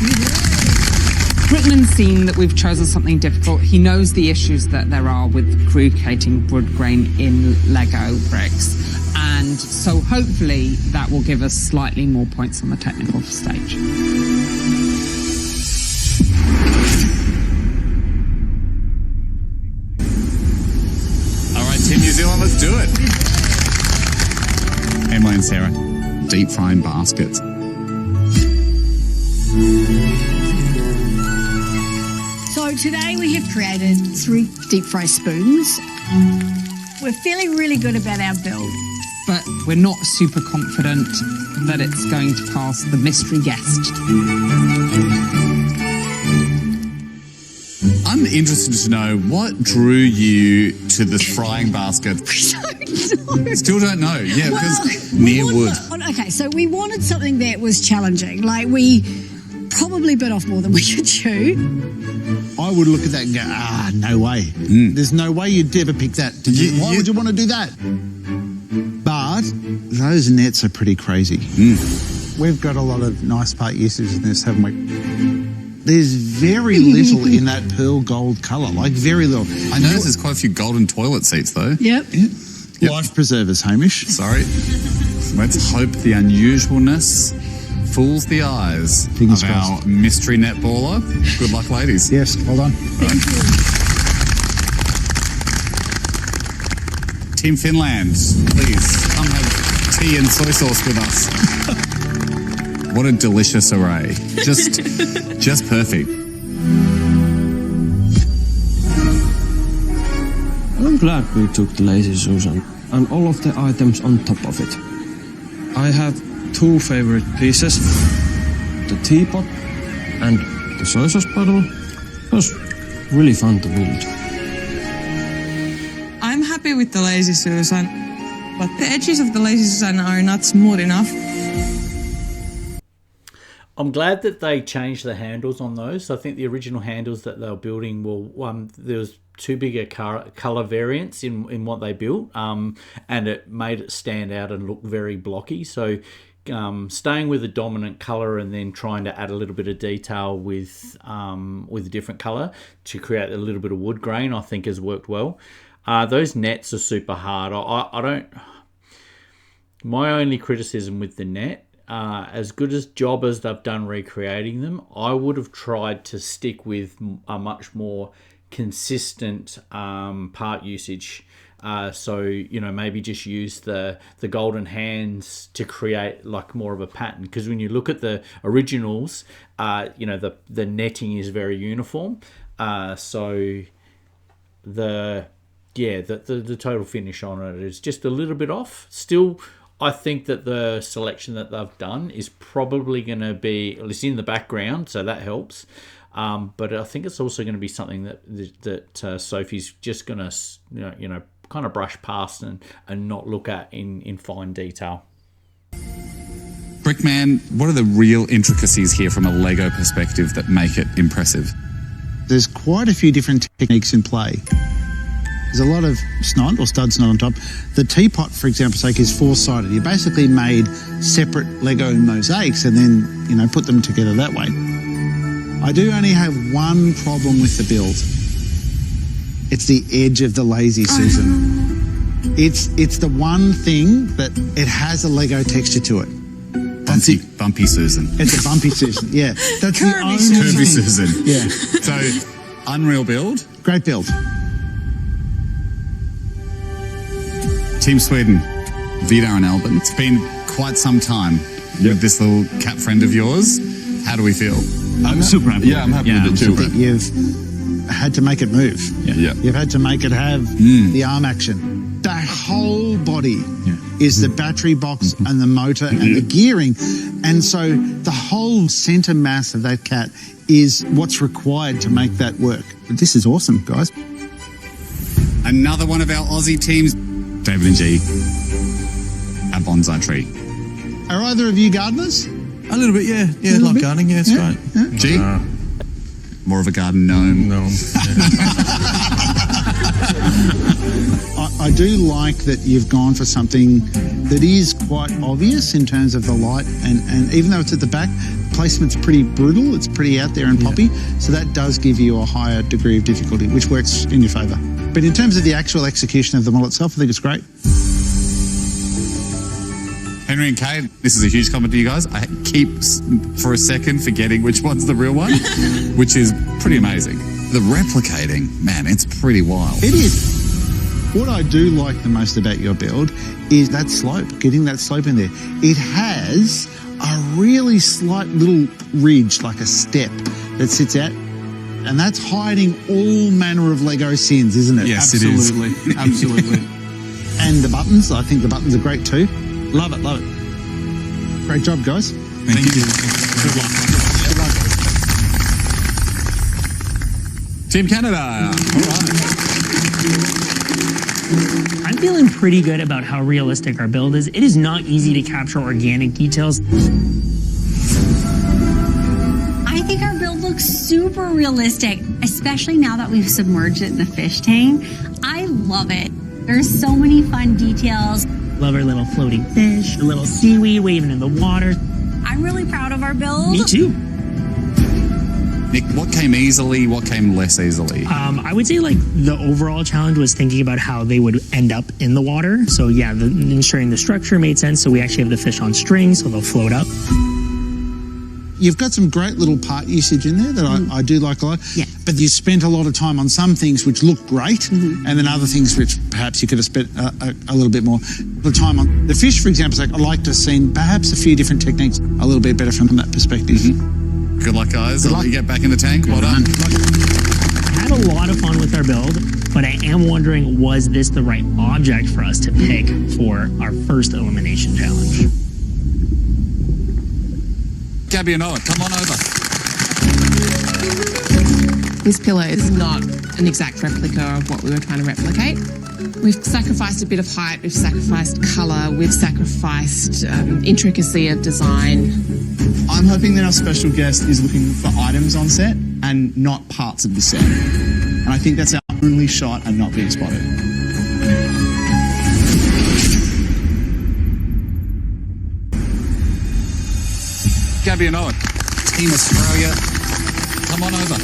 Brickman's seen that we've chosen something difficult. He knows the issues that there are with creating wood grain in Lego bricks. And so hopefully that will give us slightly more points on the technical stage. Team New Zealand, let's do it. Emily and Sarah, deep frying baskets. So today we have created 3 deep fry spoons. We're feeling really good about our build. But we're not super confident that it's going to pass the mystery guest. I'm interested to know what drew you to this frying basket. Still don't know. Yeah, because near wood. Okay, so we wanted something that was challenging. Like, we probably bit off more than we could chew. I would look at that and go, no way. There's no way you'd ever pick that. Why would you want to do that? But those nets are pretty crazy. We've got a lot of nice part usage in this, haven't we? There's very little in that pearl gold colour, like very little. I noticed there's quite a few golden toilet seats though. Yep. Life preservers, Hamish. Sorry. Let's hope the unusualness fools the eyes Fingers of crossed. our mystery netballer. Good luck, ladies. Yes, well done. Team Finland, please come have tea and soy sauce with us. What a delicious array. Just perfect. I'm glad we took the Lazy Susan and all of the items on top of it. I have two favorite pieces, the teapot and the soy sauce bottle. It was really fun to build. I'm happy with the Lazy Susan, but the edges of the Lazy Susan are not smooth enough. I'm glad that they changed the handles on those. I think the original handles that they were building there was too big a color variance in what they built, and it made it stand out and look very blocky. So staying with the dominant color and then trying to add a little bit of detail with a different color to create a little bit of wood grain, I think has worked well. Those nets are super hard. My only criticism with the net, as good as job as they've done recreating them, I would have tried to stick with a much more consistent part usage. So, maybe just use the golden hands to create like more of a pattern. Because when you look at the originals, the netting is very uniform. So the total finish on it is just a little bit off. Still, I think that the selection that they've done is probably going to be, at least in the background, so that helps. But I think it's also going to be something that Sophie's just going to, kind of brush past and not look at in fine detail. Brickman, what are the real intricacies here from a Lego perspective that make it impressive? There's quite a few different techniques in play. There's a lot of snod or stud snod on top. The teapot, for example, is four-sided. You basically made separate Lego mosaics and then, put them together that way. I do only have one problem with the build. It's the edge of the Lazy Susan. It's the one thing that it has a Lego texture to it. Bumpy Susan. It's a bumpy Susan, yeah. That's Curvy the only Curvy thing. Susan. Yeah. So, unreal build. Great build. Team Sweden, Vidar and Albin. It's been quite some time with this little cat friend of yours. How do we feel? I'm super happy. Yeah, I'm happy with it too. You've had to make it move. Yeah. You've had to make it have the arm action. That whole body is the battery box and the motor and the gearing. And so the whole centre mass of that cat is what's required to make that work. This is awesome, guys. Another one of our Aussie teams, David and G, a bonsai tree. Are either of you gardeners? A little bit, yeah. Yeah, love gardening, yeah, it's great. Yeah. G? More of a garden gnome. No. I do like that you've gone for something that is quite obvious in terms of the light, and even though it's at the back, placement's pretty brutal, it's pretty out there and poppy, so that does give you a higher degree of difficulty, which works in your favour. But in terms of the actual execution of the model itself, I think it's great. Henry and Kay, this is a huge comment to you guys. I keep, for a second, forgetting which one's the real one, which is pretty amazing. The replicating, man, it's pretty wild. It is. What I do like the most about your build is that slope, getting that slope in there. It has a really slight little ridge, like a step that sits out, and that's hiding all manner of Lego sins, isn't it? Yes, Absolutely. it is. Absolutely. And the buttons, I think the buttons are great too. Love it, love it. Great job, guys. Thank you. Good luck. Good luck. Team Canada. All right. I'm feeling pretty good about how realistic our build is. It is not easy to capture organic details. I think our build looks super realistic, especially now that we've submerged it in the fish tank. I love it. There's so many fun details. Love our little floating fish, the little seaweed waving in the water. I'm really proud of our build. Me too. Nick, what came easily, what came less easily? I would say like the overall challenge was thinking about how they would end up in the water. So yeah, ensuring the structure made sense. So we actually have the fish on strings, so they'll float up. You've got some great little part usage in there that I do like a lot. Yeah. But you spent a lot of time on some things which look great, and then other things which perhaps you could have spent a little bit more the time on. The fish, for example, I'd like to have seen perhaps a few different techniques a little bit better from that perspective. Good luck, guys. I'll let you get back in the tank. Well done. I had a lot of fun with our build, but I am wondering, was this the right object for us to pick for our first elimination challenge? Gabby and Noah, come on over. This pillar is not an exact replica of what we were trying to replicate. We've sacrificed a bit of height, we've sacrificed colour, we've sacrificed intricacy of design. I'm hoping that our special guest is looking for items on set and not parts of the set. And I think that's our only shot at not being spotted. Gabby and Noah, Team Australia, come on over.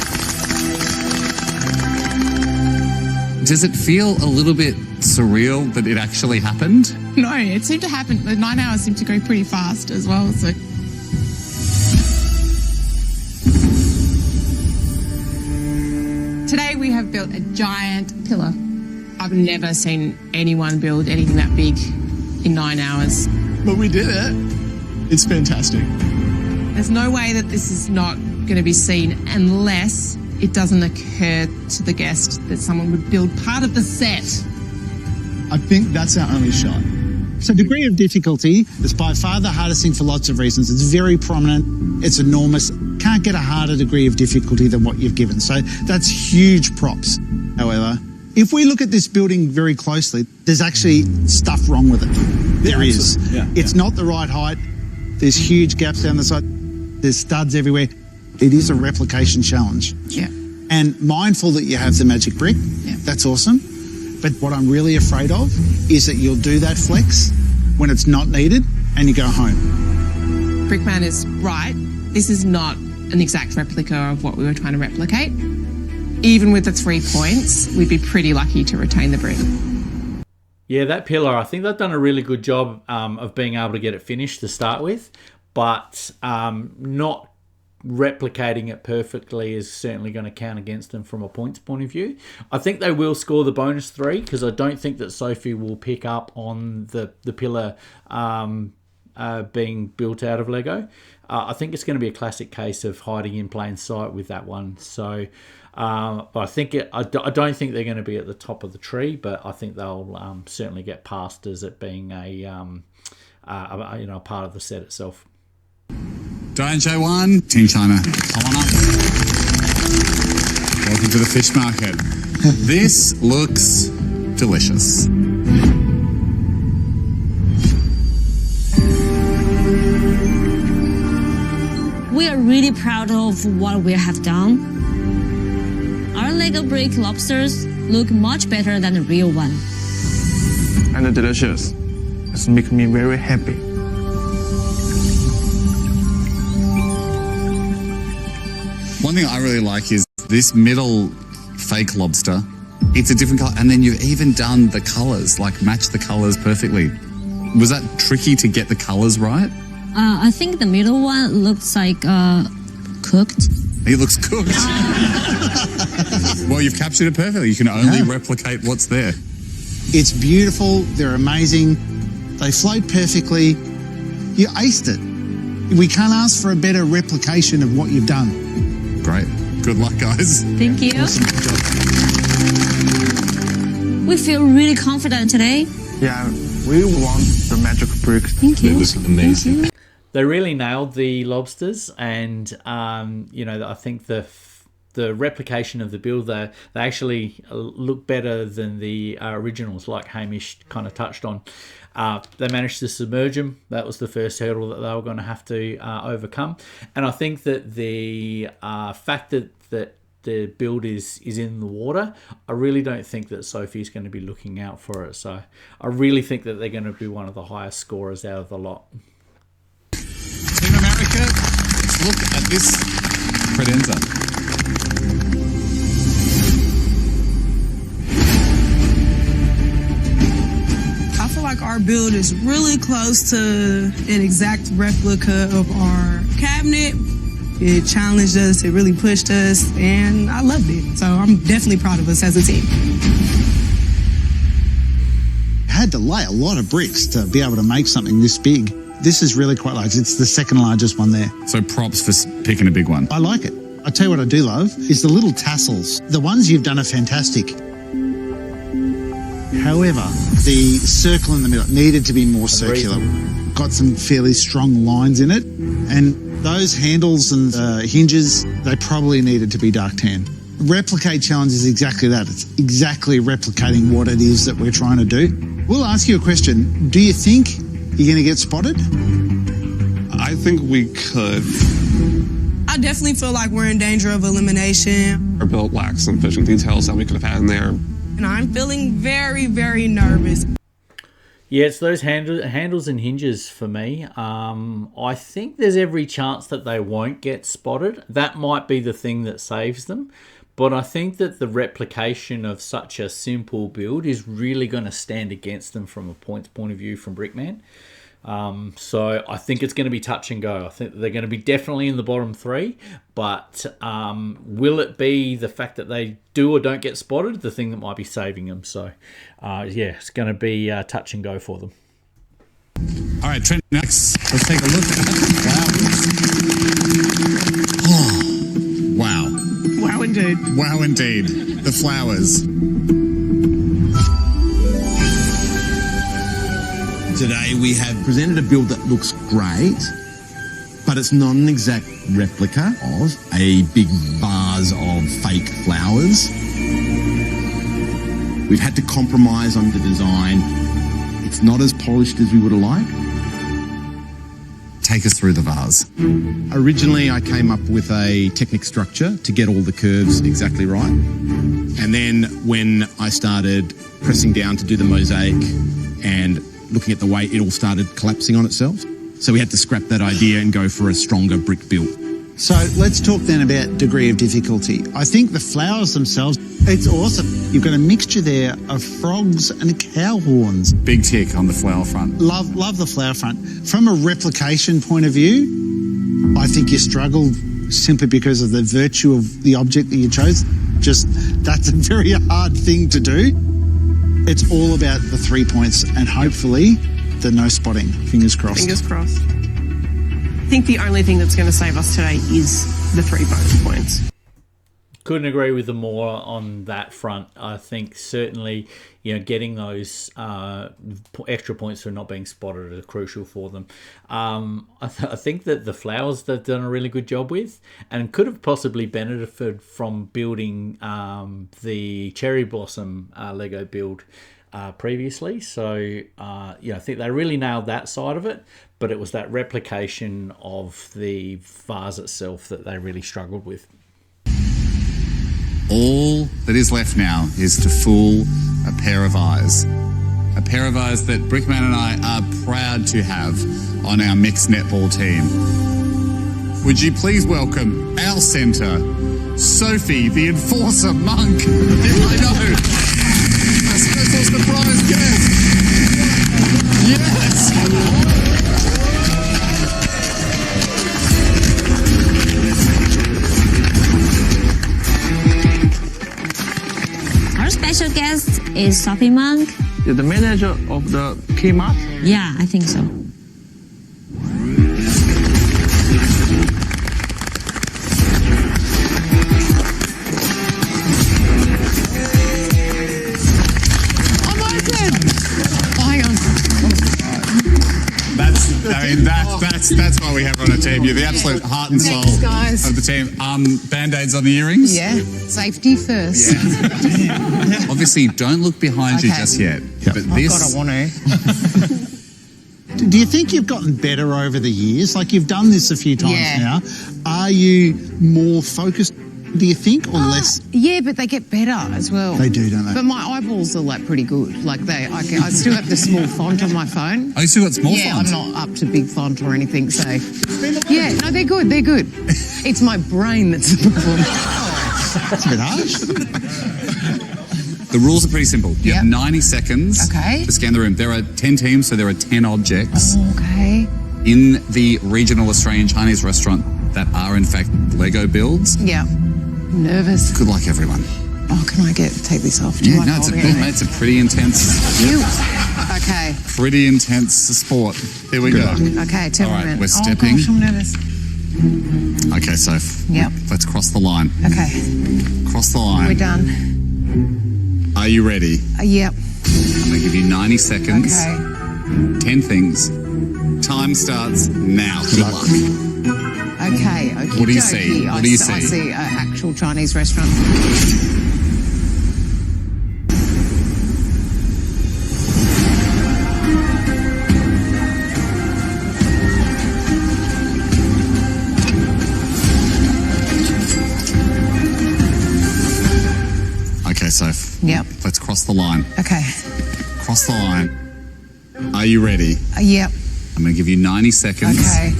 Does it feel a little bit surreal that it actually happened? No, it seemed to happen. The 9 hours seemed to go pretty fast as well. So. Today we have built a giant pillar. I've never seen anyone build anything that big in 9 hours. But we did it. It's fantastic. There's no way that this is not going to be seen unless it doesn't occur to the guest that someone would build part of the set. I think that's our only shot. So degree of difficulty is by far the hardest thing for lots of reasons. It's very prominent. It's enormous. Can't get a harder degree of difficulty than what you've given. So that's huge props. However, if we look at this building very closely, there's actually stuff wrong with it. There is. Yeah, it's not the right height. There's huge gaps down the side. There's studs everywhere. It is a replication challenge. Yeah. And mindful that you have the magic brick. Yeah. That's awesome. But what I'm really afraid of is that you'll do that flex when it's not needed and you go home. Brickman is right. This is not an exact replica of what we were trying to replicate. Even with the 3 points, we'd be pretty lucky to retain the brick. Yeah, that pillar, I think they've done a really good job of being able to get it finished to start with, but not replicating it perfectly is certainly going to count against them from a points point of view. I think they will score the bonus 3 because I don't think that Sophie will pick up on the pillar being built out of Lego. I think it's going to be a classic case of hiding in plain sight with that one. So but I think I don't think they're going to be at the top of the tree, but I think they'll certainly get past as it being a part of the set itself. Diane J1, Team China, come on up. Welcome to the fish market. This looks delicious. We are really proud of what we have done. Our Lego brick lobsters look much better than the real one. And delicious. It's making me very happy. One thing I really like is this middle fake lobster. It's a different color, and then you've even done the colors, like match the colors perfectly. Was that tricky to get the colors right? I think the middle one looks like cooked. It looks cooked. Well, you've captured it perfectly. You can only replicate what's there. It's beautiful. They're amazing. They float perfectly. You aced it. We can't ask for a better replication of what you've done. Great. Good luck, guys. Thank you. Awesome. Good job. We feel really confident today. Yeah, we want the magic brick. Thank you. It was amazing. They really nailed the lobsters, and I think the replication of the build, they actually look better than the originals, like Hamish kind of touched on. They managed to submerge them. That was the first hurdle that they were going to have to overcome. And I think that the fact that the build is in the water, I really don't think that Sophie's going to be looking out for it. So I really think that they're going to be one of the highest scorers out of the lot. Team America, Look at this credenza. I feel like our build is really close to an exact replica of our cabinet. It challenged us, it really pushed us, and I loved it. So I'm definitely proud of us as a team. Had to lay a lot of bricks to be able to make something this big. This is really quite large. It's the second largest one there. So props for picking a big one. I like it. I tell you what I do love is the little tassels. The ones you've done are fantastic. However, the circle in the middle needed to be more circular. Got some fairly strong lines in it, and those handles and hinges, they probably needed to be dark tan. Replicate challenge is exactly that. It's exactly replicating what it is that we're trying to do. We'll ask you a question. Do you think you're going to get spotted? I think we could. I definitely feel like we're in danger of elimination. Our build lacks some fishing details that we could have had in there. And I'm feeling very, very nervous. Yeah, it's those handles and hinges for me. I think there's every chance that they won't get spotted. That might be the thing that saves them. But I think that the replication of such a simple build is really going to stand against them from a points point of view from Brickman. So I think it's going to be touch and go. I think they're going to be definitely in the bottom three, but will it be the fact that they do or don't get spotted the thing that might be saving them? So yeah, it's going to be touch and go for them. All right, Trent, next, let's take a look at the flowers. Oh, wow. Wow, indeed. Wow, indeed. The flowers. Today we have presented a build that looks great, but it's not an exact replica of a big vase of fake flowers. We've had to compromise on the design. It's not as polished as we would have liked. Take us through the vase. Originally, I came up with a Technic structure to get all the curves exactly right. And then when I started pressing down to do the mosaic and looking at the way it all started collapsing on itself. So we had to scrap that idea and go for a stronger brick build. So let's talk then about degree of difficulty. I think the flowers themselves, it's awesome. You've got a mixture there of frogs and cow horns. Big tick on the flower front. Love the flower front. From a replication point of view, I think you struggled simply because of the virtue of the object that you chose. Just, that's a very hard thing to do. It's all about the 3 points and hopefully the no spotting. Fingers crossed. Fingers crossed. I think the only thing that's going to save us today is the 3 bonus points. Couldn't agree with them more on that front. I think certainly, getting those extra points for not being spotted are crucial for them. I think that the flowers they've done a really good job with, and could have possibly benefited from building the cherry blossom Lego build previously. So I think they really nailed that side of it. But it was that replication of the vase itself that they really struggled with. All that is left now is to fool a pair of eyes. A pair of eyes that Brickman and I are proud to have on our mixed netball team. Would you please welcome our centre, Sophie, the Enforcer Monk. I know. A special surprise guest. Yes. Our special guest is Sophie Monk. You're the manager of the Kmart? Yeah, I think so. That's why we have her on a team. You're the absolute heart and soul of the team. Band-aids on the earrings? Yeah, safety first. Yeah. Obviously, don't look behind you just yet. But this... God, I want to. Do you think you've gotten better over the years? Like, you've done this a few times now. Are you more focused, do you think, or less? Yeah, but they get better as well. They do, don't they? But my eyeballs are like pretty good. Like I still have the small font on my phone. Oh, you still got small font? Yeah, I'm not up to big font or anything, so. Yeah, no, they're good. They're good. It's my brain that's the problem. That's a bit harsh. The rules are pretty simple. You have 90 seconds Okay. to scan the room. There are 10 teams, so there are 10 objects Okay. in the regional Australian Chinese restaurant that are in fact Lego builds. Yeah. Nervous. Good luck, everyone. Oh, can I take this off? Do you Yeah, mind no, it's a, holding it? mate, it's a pretty intense, Okay. pretty intense sport. Here we go. Okay, tell All me. right, we're Oh stepping. gosh, I'm nervous. Okay, so Yep. let's cross the line. Okay. Cross the line. We're done. Are you ready? Yep. I'm going to give you 90 seconds. Okay. 10 things. Time starts now. Good luck. Okay. What do you see? What do you see? I see an actual Chinese restaurant. Okay, so Yep. let's cross the line. Okay. Cross the line. Are you ready? Yep. I'm going to give you 90 seconds. Okay.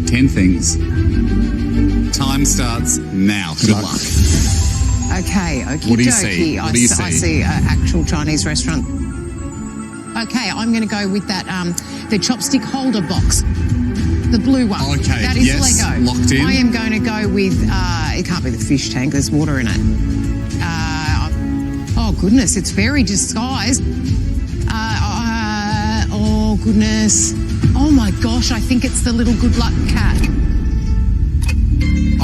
10 things. Time starts now. Good luck. Okay. Okay. What do you see? What do you I see? see an actual Chinese restaurant. Okay, I'm going to go with that. The chopstick holder box. The blue one. Okay, That is yes, Lego. locked in. I am going to go with. It can't be the fish tank. There's water in it. Oh goodness, it's very disguised. Oh goodness. Oh my gosh, I think it's the little good luck cat.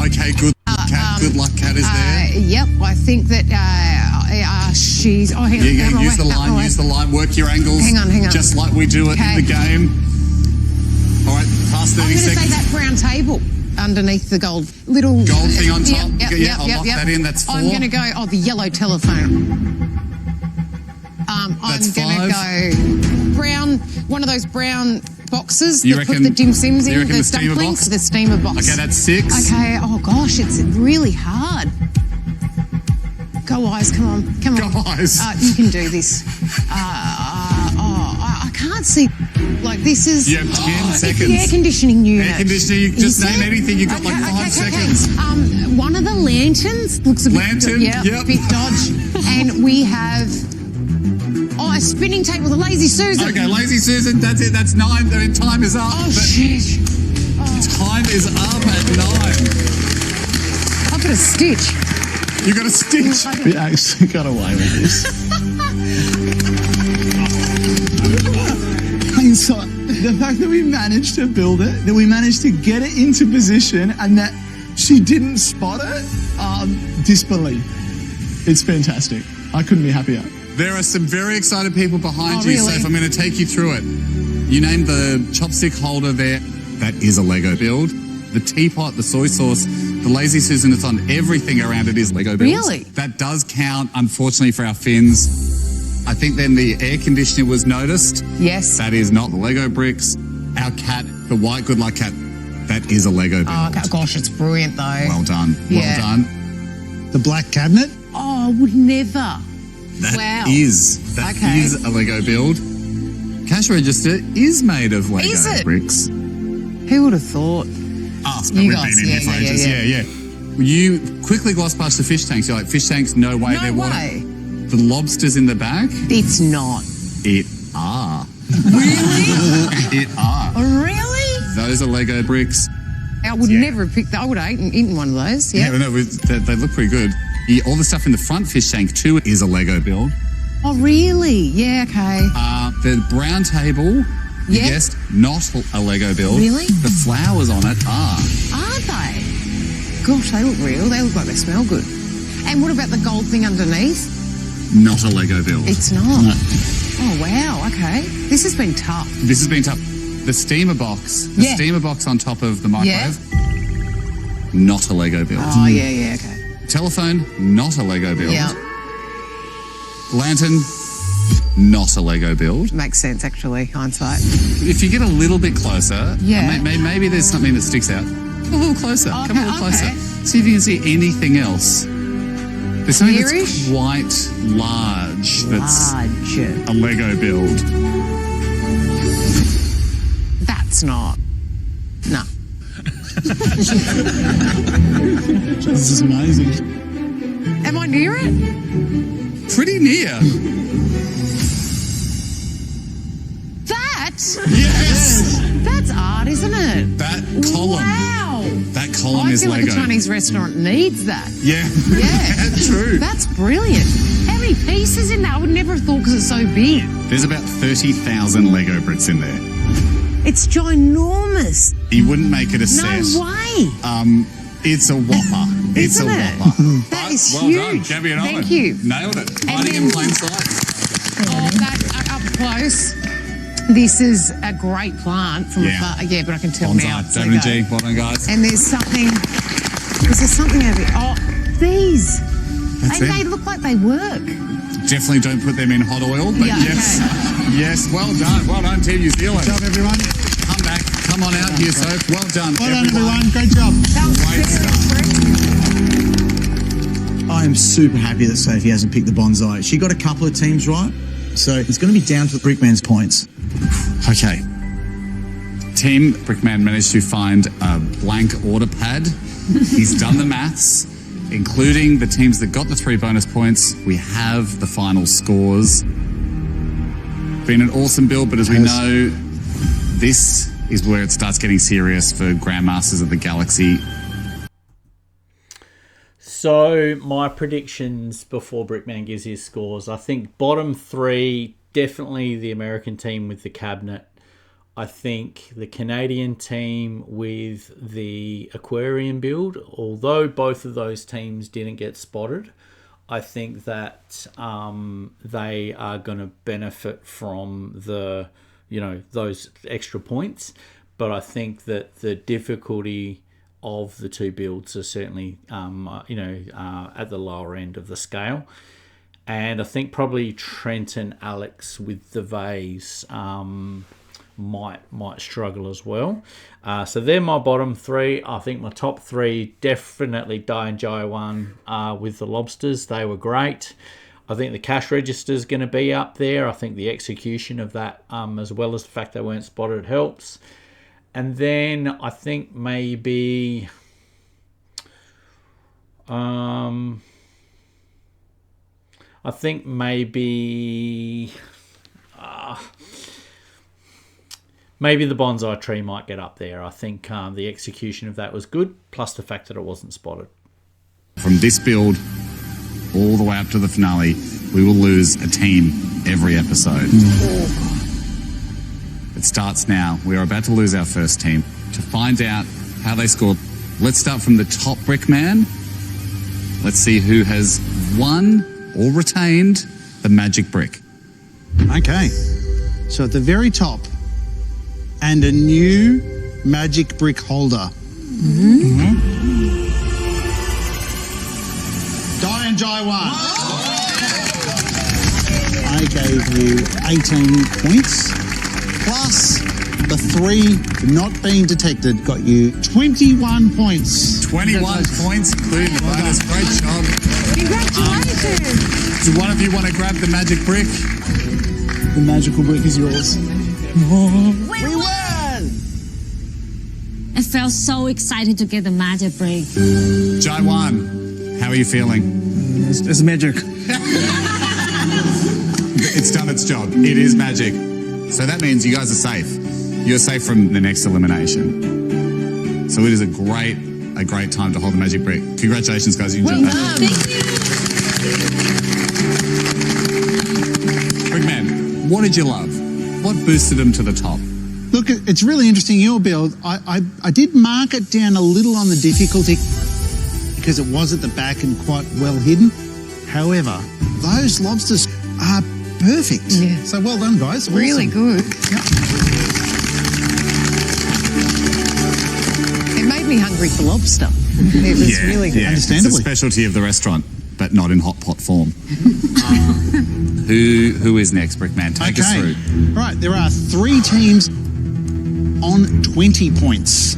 Okay, good luck cat. Good luck cat is there. Yep, I think that she's. Oh, hang on. Yeah, out my use the way, out my line, way. use the line, work your angles. Hang on. Just like we do it in the game. All right, past 30 I'm going to say seconds. that brown table underneath the gold little Gold thing on top? Yep, Yeah, I'll lock that in, that's 4. I'm going to go. Oh, the yellow telephone. That's I'm going to 5. go brown. One of those brown boxes You that put reckon- the dim sims in. you reckon the steamer dumplings. box? The steamer box. Okay, that's 6. Okay. Oh gosh, it's really hard. Go eyes, come on. Go eyes. You can do this. I can't see. Like this is. You have 10 It's seconds. the air conditioning unit. Air conditioning, you just Is name it? anything, you've got like 5 seconds. One of the lanterns looks a bit. Lantern, Yeah, yep. bit dodge. And we have. Oh, a spinning table, the Lazy Susan. Okay, Lazy Susan, that's it, that's 9. I mean, time is up. Oh, shit. Time is up at 9. I've got a stitch. You got a stitch. We actually got away with this. Hindsight, the fact that we managed to build it, that we managed to get it into position, and that she didn't spot it, disbelief. It's fantastic. I couldn't be happier. There are some very excited people behind Oh, you, really? Soph. I'm going to take you through it. You named the chopstick holder there. That is a Lego build. The teapot, the soy sauce, the Lazy Susan, it's on everything around it is Lego builds. Really? That does count, unfortunately, for our fins. I think then the air conditioner was noticed. Yes. That is not the Lego bricks. Our cat, the white good luck cat, that is a Lego build. Oh, gosh, it's brilliant though. Well done. Yeah. Well done. The black cabinet? Oh, I would never. That Wow. is Okay. a Lego build. Cash register is made of Lego Is it? bricks. Who would have thought? Us, but You we've guys, been in here for yeah, ages. yeah. Yeah. You quickly gloss past the fish tanks. You're like, fish tanks? No way. No They're way. The lobsters in the back? It's not. It are. Really? It are. Really? Those are Lego bricks. I would never have picked that. I would have eaten one of those. Yeah. No, they look pretty good. All the stuff in the front fish tank too is a Lego build. Oh, really? Yeah, okay. The brown table, you Yeah. guessed, not a Lego build. Really? The flowers on it are. Are they? Gosh, they look real. They look like they smell good. And what about the gold thing underneath? Not a Lego build. It's not. No. Oh, wow. Okay. This has been tough. This has been tough. The steamer box. The Yeah. steamer box on top of the microwave. Not a Lego build. Oh, yeah, okay. Telephone. Not a Lego build. Yeah. Lantern. Not a Lego build. Makes sense, actually, hindsight. If you get a little bit closer, Yeah. maybe there's something that sticks out. Come a little closer. Come a little closer. okay. See if you can see anything else. There's something Clearish? that's quite large. That's Large. a Lego build. That's not. No. This is amazing. Am I near it? Pretty near. That? Yes! That's art, isn't it? That column. Wow. That column I is feel Lego. like a Chinese restaurant needs that. Yeah. Yeah. True. That's brilliant. How many pieces in there? I would never have thought because it's so big. There's about 30,000 Lego bricks in there. It's ginormous. You wouldn't make it a set. No way. It's a whopper. It's Isn't a it? whopper. That is well huge. done, Gabby and Thank Owen. you. Nailed it. Hiding in plain sight. Oh, that up close. This is a great plant from afar. Yeah, but I can tell now. Bonsai. David and G, well done, guys. And there's something. Is there something over here? Oh, these. That's They it. look like they work. Definitely don't put them in hot oil, but Yeah, yes. Yes, well done. Well done, Team New Zealand. Good job, everyone. Come back. Come on out here, Soph. Well done, Well done, everyone. Great job. Great stuff. I am super happy that Sophie hasn't picked the bonsai. She got a couple of teams right, so it's going to be down to the Brickman's points. Okay. Team Brickman managed to find a blank order pad. He's done the maths, including the teams that got the 3 bonus points. We have the final scores. Been an awesome build, but as we know, this is where it starts getting serious for Grandmasters of the Galaxy. So my predictions before Brickman gives his scores. I think bottom 3, definitely the American team with the cabinet. I think the Canadian team with the aquarium build, although both of those teams didn't get spotted, I think that they are going to benefit from the, those extra points. But I think that the difficulty of the two builds are certainly, at the lower end of the scale. And I think probably Trent and Alex with the vase might struggle as well. So they're my bottom 3. I think my top 3, definitely Di and Jaiwan with the lobsters. They were great. I think the cash register is going to be up there. I think the execution of that, as well as the fact they weren't spotted, helps. And then I think maybe maybe the bonsai tree might get up there. I think the execution of that was good, plus the fact that it wasn't spotted. From this build all the way up to the finale, we will lose a team every episode. It starts now. We are about to lose our first team. To find out how they scored, let's start from the top Brickman. Let's see who has won or retained the magic brick. Okay. So at the very top, and a new magic brick holder. Di and Jaiwan. I gave you 18 points, plus the 3 not being detected got you 21 points. 21 points, including the bonus. Great job. Congratulations. Do one of you want to grab the magic brick? The magical brick is yours. We won! I felt so excited to get the magic brick. Jaiwan, how are you feeling? It's magic. It's done its job. It is magic. So that means you guys are safe. You're safe from the next elimination. So it is a great time to hold the magic brick. Congratulations, guys. You enjoyed that. Brickman, what did you love? What boosted them to the top? Look, it's really interesting, your build. I did mark it down a little on the difficulty because it was at the back and quite well hidden. However, those lobsters are perfect. Yeah. So well done, guys. Really Awesome. good. It made me hungry for lobster. It was really good. It's a specialty of the restaurant, but not in hot pot form. Who is next, Brickman? Take us through. Right, there are 3 teams on 20 points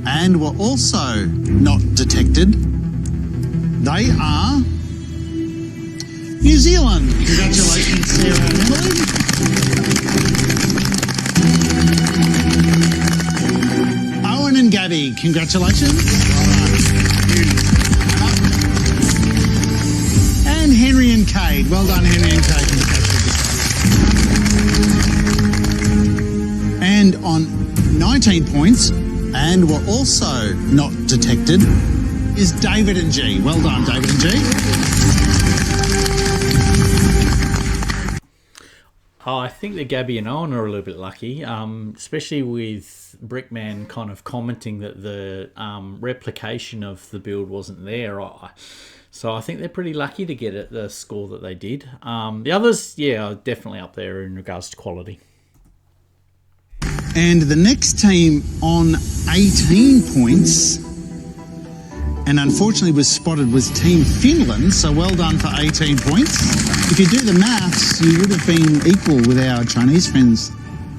and were also not detected. They are New Zealand. Congratulations, Sarah and Emily. Owen and Gabby, congratulations. And Henry and Cade. Well done, Henry and Cade. And on 19 points, and were also not detected, is David and G. Well done, David and G. Oh, I think that Gabby and Owen are a little bit lucky, especially with Brickman kind of commenting that the replication of the build wasn't there. So I think they're pretty lucky to get it, the score that they did. The others, yeah, are definitely up there in regards to quality. And the next team on 18 points, and unfortunately was spotted, was Team Finland, so well done for 18 points. If you do the maths, you would have been equal with our Chinese friends.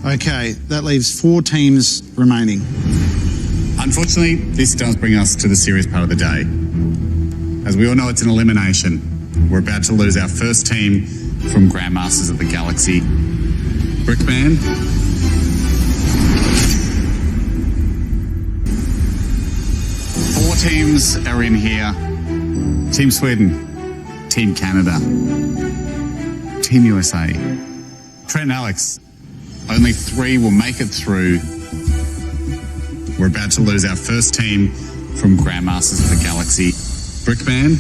Okay, that leaves 4 teams remaining. Unfortunately, this does bring us to the serious part of the day. As we all know, it's an elimination. We're about to lose our first team from Grandmasters of the Galaxy. Brickman. 4 teams are in here. Team Sweden, Team Canada, Team USA. Trent and Alex, only 3 will make it through. We're about to lose our first team from Grandmasters of the Galaxy. Brickman.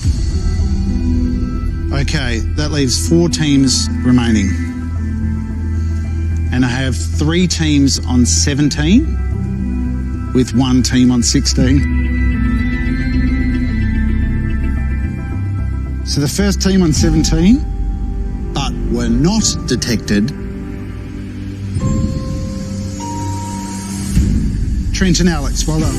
Okay, that leaves 4 teams remaining. And I have 3 teams on 17, with 1 team on 16. So the first team on 17, but were not detected. Trent and Alex, well done.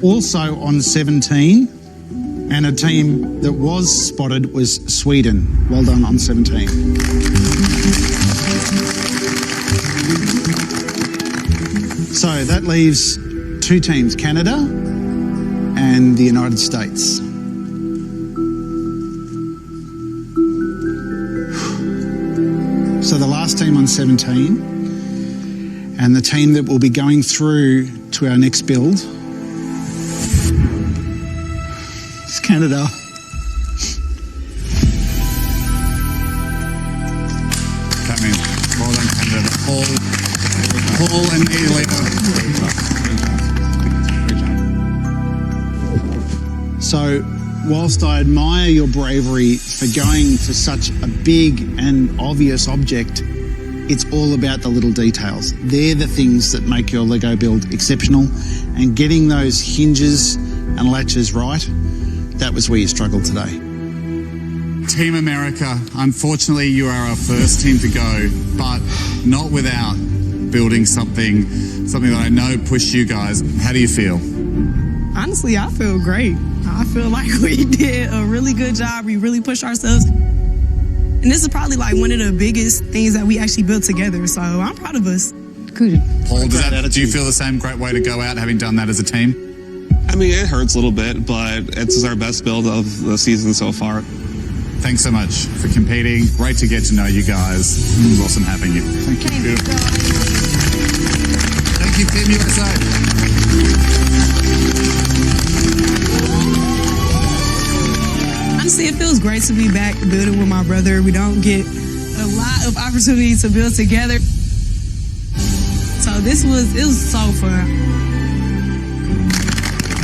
Also on 17, and a team that was spotted was Sweden. Well done on 17. So that leaves 2 teams, Canada and the United States. So the last team on 17, and the team that will be going through to our next build is Canada. Come in. Well done, Canada. Paul and Elena. So, whilst I admire your bravery for going for such a big and obvious object, it's all about the little details. They're the things that make your Lego build exceptional, and getting those hinges and latches right, that was where you struggled today. Team America, unfortunately you are our first team to go, but not without building something that I know pushed you guys. How do you feel? Honestly, I feel great. I feel like we did a really good job. We really pushed ourselves. And this is probably like one of the biggest things that we actually built together. So I'm proud of us. Good. Paul, do you feel the same great way to go out having done that as a team? I mean, it hurts a little bit, but it's our best build of the season so far. Thanks so much for competing. Great to get to know you guys. It was awesome having you. Thank you. Beautiful. Thank you, Team USA. Honestly, it feels great to be back building with my brother. We don't get a lot of opportunities to build together. So it was so fun.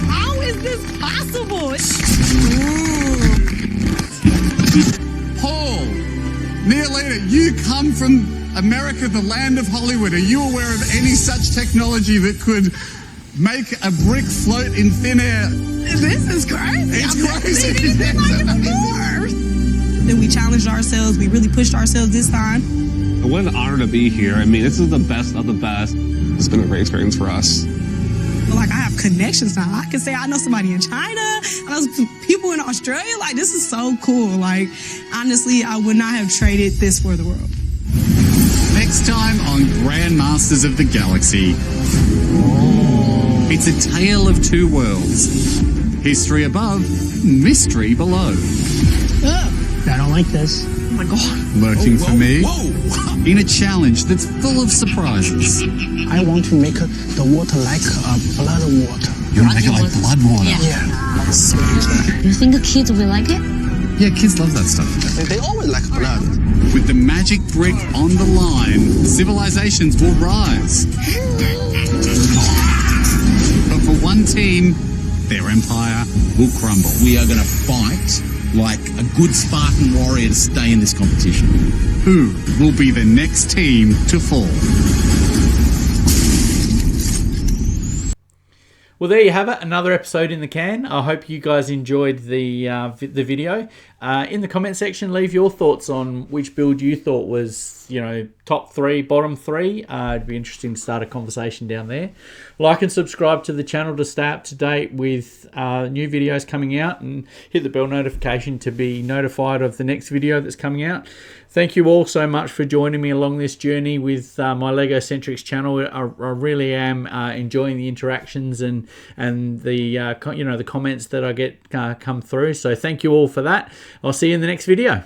How is this possible? Paul, Neolita, you come from America, the land of Hollywood. Are you aware of any such technology that could make a brick float in thin air? This is crazy. It's I've crazy. never seen anything like it before. Then we challenged ourselves. We really pushed ourselves this time. What an honor to be here. I mean, this is the best of the best. It's been a great experience for us. But like, I have connections now. I can say I know somebody in China. I know people in Australia. Like, this is so cool. Like, honestly, I would not have traded this for the world. Next time on Grandmasters of the Galaxy, it's a tale of 2 worlds. History above, mystery below. I don't like this. my God. Lurking for me in a challenge that's full of surprises. I want to make the water like blood water. You want to make it like blood water? Yeah. You think the kids will like it? Yeah, kids love that stuff. They always like blood. With the magic brick on the line, civilizations will rise. But for one team, their empire will crumble. We are going to fight like a good Spartan warrior to stay in this competition. Who will be the next team to fall? Well, there you have it. Another episode in the can. I hope you guys enjoyed the video. In the comment section, leave your thoughts on which build you thought was, top 3, bottom 3. It'd be interesting to start a conversation down there. Like and subscribe to the channel to stay up to date with new videos coming out, and hit the bell notification to be notified of the next video that's coming out. Thank you all so much for joining me along this journey with my Legocentrics channel. I really am enjoying the interactions and the the comments that I get come through. So thank you all for that. I'll see you in the next video.